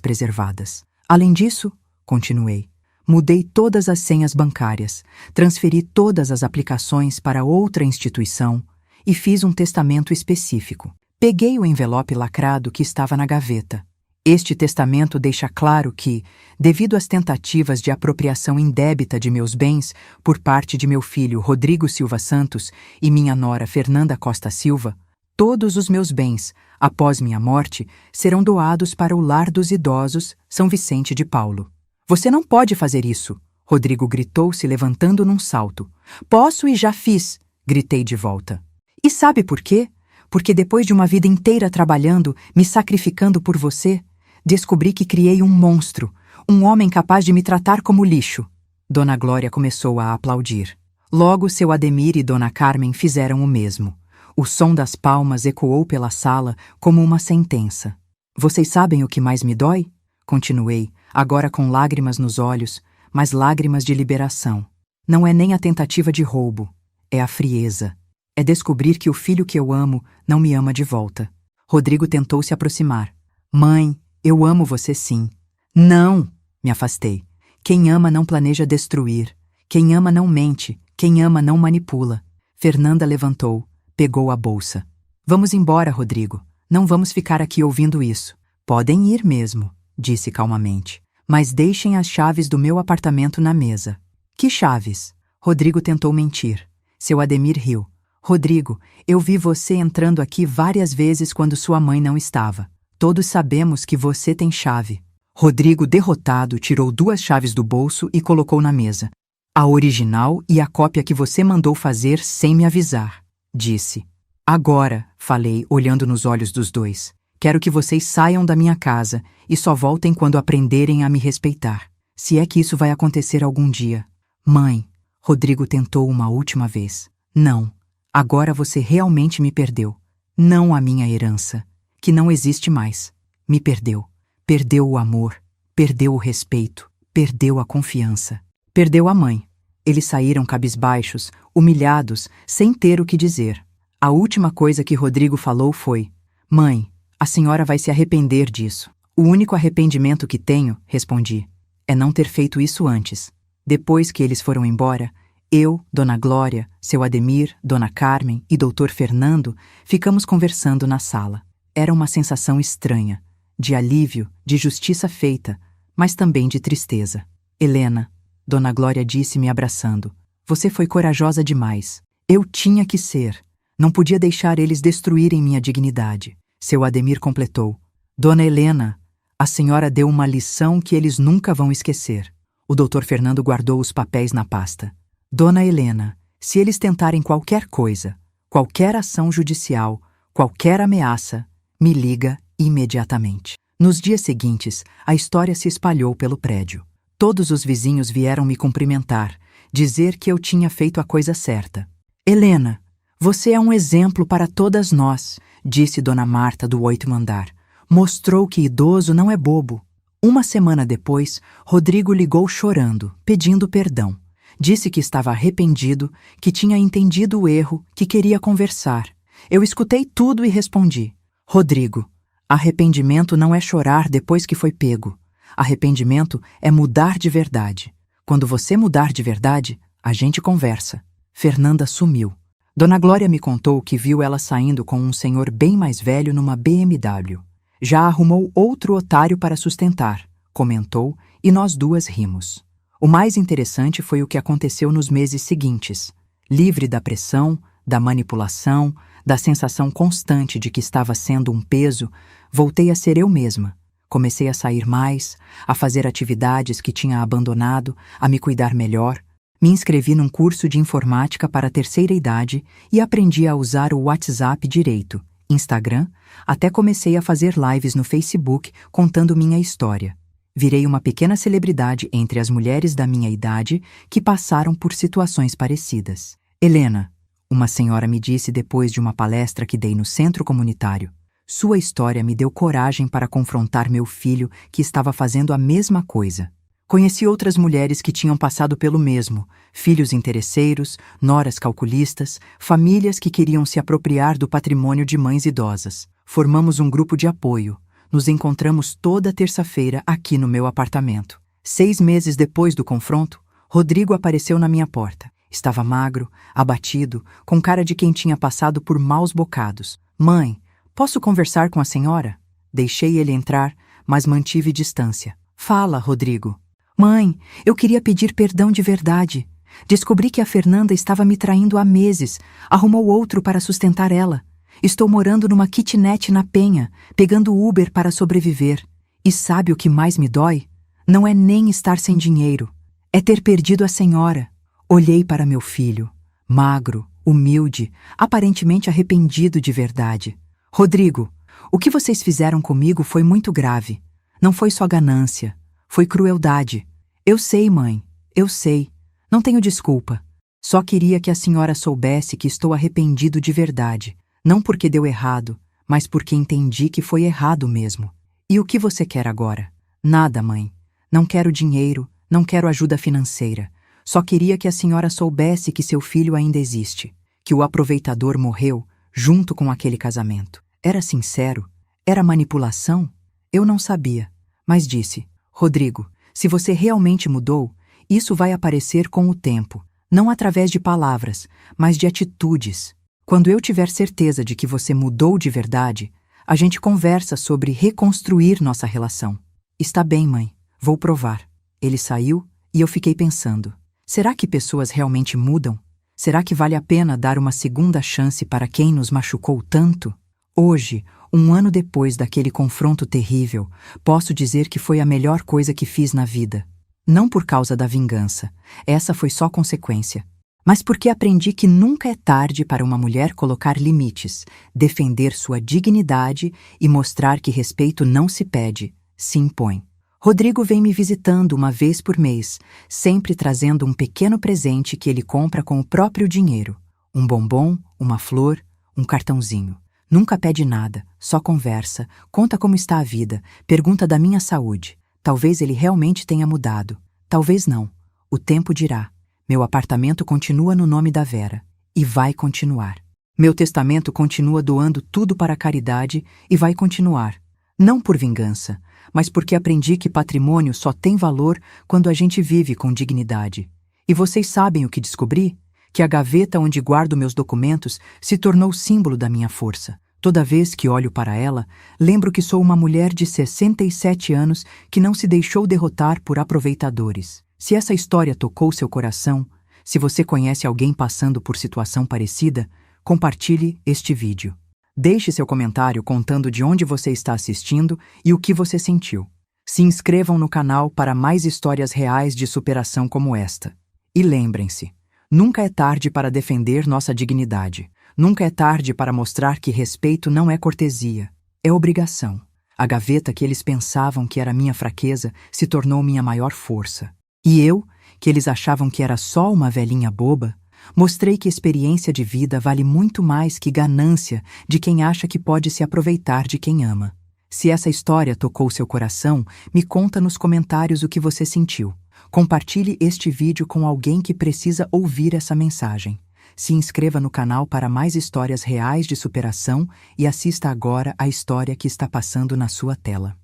Speaker 1: preservadas. Além disso, continuei, mudei todas as senhas bancárias, transferi todas as aplicações para outra instituição e fiz um testamento específico. Peguei o envelope lacrado que estava na gaveta. Este testamento deixa claro que, devido às tentativas de apropriação indébita de meus bens por parte de meu filho Rodrigo Silva Santos e minha nora Fernanda Costa Silva, todos os meus bens, após minha morte, serão doados para o Lar dos Idosos São Vicente de Paulo. Você não pode fazer isso, Rodrigo gritou se levantando num salto. Posso e já fiz, gritei de volta. E sabe por quê? Porque depois de uma vida inteira trabalhando, me sacrificando por você, descobri que criei um monstro, um homem capaz de me tratar como lixo. Dona Glória começou a aplaudir. Logo, seu Ademir e Dona Carmen fizeram o mesmo. O som das palmas ecoou pela sala como uma sentença. Vocês sabem o que mais me dói? Continuei, agora com lágrimas nos olhos, mas lágrimas de liberação. Não é nem a tentativa de roubo, é a frieza. É descobrir que o filho que eu amo não me ama de volta. Rodrigo tentou se aproximar. Mãe, eu amo você sim. Não! Me afastei. Quem ama não planeja destruir. Quem ama não mente. Quem ama não manipula. Fernanda levantou, pegou a bolsa. Vamos embora, Rodrigo. Não vamos ficar aqui ouvindo isso. Podem ir mesmo, disse calmamente. Mas deixem as chaves do meu apartamento na mesa. Que chaves? Rodrigo tentou mentir. Seu Ademir riu. Rodrigo, eu vi você entrando aqui várias vezes quando sua mãe não estava. Todos sabemos que você tem chave. Rodrigo, derrotado, tirou 2 chaves do bolso e colocou na mesa. A original e a cópia que você mandou fazer sem me avisar, disse. Agora, falei, olhando nos olhos dos dois, quero que vocês saiam da minha casa e só voltem quando aprenderem a me respeitar. Se é que isso vai acontecer algum dia. Mãe, Rodrigo tentou uma última vez. Não, agora você realmente me perdeu. Não a minha herança, que não existe mais. Me perdeu. Perdeu o amor, perdeu o respeito, perdeu a confiança. Perdeu a mãe. Eles saíram cabisbaixos, humilhados, sem ter o que dizer. A última coisa que Rodrigo falou foi: Mãe, a senhora vai se arrepender disso. O único arrependimento que tenho, respondi, é não ter feito isso antes. Depois que eles foram embora, eu, Dona Glória, seu Ademir, Dona Carmen e Dr. Fernando ficamos conversando na sala. Era uma sensação estranha, de alívio, de justiça feita, mas também de tristeza. Helena, Dona Glória disse me abraçando. Você foi corajosa demais. Eu tinha que ser. Não podia deixar eles destruírem minha dignidade. Seu Ademir completou. Dona Helena, a senhora deu uma lição que eles nunca vão esquecer. O doutor Fernando guardou os papéis na pasta. Dona Helena, se eles tentarem qualquer coisa, qualquer ação judicial, qualquer ameaça, me liga imediatamente. Nos dias seguintes, a história se espalhou pelo prédio. Todos os vizinhos vieram me cumprimentar, dizer que eu tinha feito a coisa certa. Helena, você é um exemplo para todas nós, disse Dona Marta do 8º andar. Mostrou que idoso não é bobo. Uma semana depois, Rodrigo ligou chorando, pedindo perdão. Disse que estava arrependido, que tinha entendido o erro, que queria conversar. Eu escutei tudo e respondi. Rodrigo, arrependimento não é chorar depois que foi pego. Arrependimento é mudar de verdade. Quando você mudar de verdade, a gente conversa. Fernanda sumiu. Dona Glória me contou que viu ela saindo com um senhor bem mais velho numa BMW. Já arrumou outro otário para sustentar, comentou, e nós duas rimos. O mais interessante foi o que aconteceu nos meses seguintes. Livre da pressão, da manipulação, da sensação constante de que estava sendo um peso, voltei a ser eu mesma. Comecei a sair mais, a fazer atividades que tinha abandonado, a me cuidar melhor. Me inscrevi num curso de informática para a terceira idade e aprendi a usar o WhatsApp direito, Instagram, até comecei a fazer lives no Facebook contando minha história. Virei uma pequena celebridade entre as mulheres da minha idade que passaram por situações parecidas. Helena, uma senhora me disse depois de uma palestra que dei no centro comunitário, sua história me deu coragem para confrontar meu filho que estava fazendo a mesma coisa. Conheci outras mulheres que tinham passado pelo mesmo, filhos interesseiros, noras calculistas, famílias que queriam se apropriar do patrimônio de mães idosas. Formamos um grupo de apoio. Nos encontramos toda terça-feira aqui no meu apartamento. 6 meses depois do confronto, Rodrigo apareceu na minha porta. Estava magro, abatido, com cara de quem tinha passado por maus bocados. Mãe, posso conversar com a senhora? Deixei ele entrar, mas mantive distância. Fala, Rodrigo. Mãe, eu queria pedir perdão de verdade. Descobri que a Fernanda estava me traindo há meses. Arrumou outro para sustentar ela. Estou morando numa kitnet na Penha, pegando Uber para sobreviver. E sabe o que mais me dói? Não é nem estar sem dinheiro. É ter perdido a senhora. Olhei para meu filho, magro, humilde, aparentemente arrependido de verdade. Rodrigo, o que vocês fizeram comigo foi muito grave. Não foi só ganância. Foi crueldade. Eu sei, mãe. Eu sei. Não tenho desculpa. Só queria que a senhora soubesse que estou arrependido de verdade. Não porque deu errado, mas porque entendi que foi errado mesmo. E o que você quer agora? Nada, mãe. Não quero dinheiro, não quero ajuda financeira. Só queria que a senhora soubesse que seu filho ainda existe. Que o aproveitador morreu junto com aquele casamento. Era sincero? Era manipulação? Eu não sabia, mas disse: Rodrigo, se você realmente mudou, isso vai aparecer com o tempo, não através de palavras, mas de atitudes. Quando eu tiver certeza de que você mudou de verdade, a gente conversa sobre reconstruir nossa relação. Está bem, mãe, vou provar. Ele saiu e eu fiquei pensando: será que pessoas realmente mudam? Será que vale a pena dar uma segunda chance para quem nos machucou tanto? Hoje, 1 ano depois daquele confronto terrível, posso dizer que foi a melhor coisa que fiz na vida. Não por causa da vingança, essa foi só consequência, mas porque aprendi que nunca é tarde para uma mulher colocar limites, defender sua dignidade e mostrar que respeito não se pede, se impõe. Rodrigo vem me visitando uma vez por mês, sempre trazendo um pequeno presente que ele compra com o próprio dinheiro. Um bombom, uma flor, um cartãozinho. Nunca pede nada, só conversa, conta como está a vida, pergunta da minha saúde. Talvez ele realmente tenha mudado. Talvez não. O tempo dirá. Meu apartamento continua no nome da Vera. E vai continuar. Meu testamento continua doando tudo para a caridade e vai continuar. Não por vingança, mas porque aprendi que patrimônio só tem valor quando a gente vive com dignidade. E vocês sabem o que descobri? Que a gaveta onde guardo meus documentos se tornou símbolo da minha força. Toda vez que olho para ela, lembro que sou uma mulher de 67 anos que não se deixou derrotar por aproveitadores. Se essa história tocou seu coração, se você conhece alguém passando por situação parecida, compartilhe este vídeo. Deixe seu comentário contando de onde você está assistindo e o que você sentiu. Se inscrevam no canal para mais histórias reais de superação como esta. E lembrem-se, nunca é tarde para defender nossa dignidade. Nunca é tarde para mostrar que respeito não é cortesia, é obrigação. A gaveta que eles pensavam que era minha fraqueza se tornou minha maior força. E eu, que eles achavam que era só uma velhinha boba, mostrei que experiência de vida vale muito mais que ganância de quem acha que pode se aproveitar de quem ama. Se essa história tocou seu coração, me conta nos comentários o que você sentiu. Compartilhe este vídeo com alguém que precisa ouvir essa mensagem. Se inscreva no canal para mais histórias reais de superação e assista agora a história que está passando na sua tela.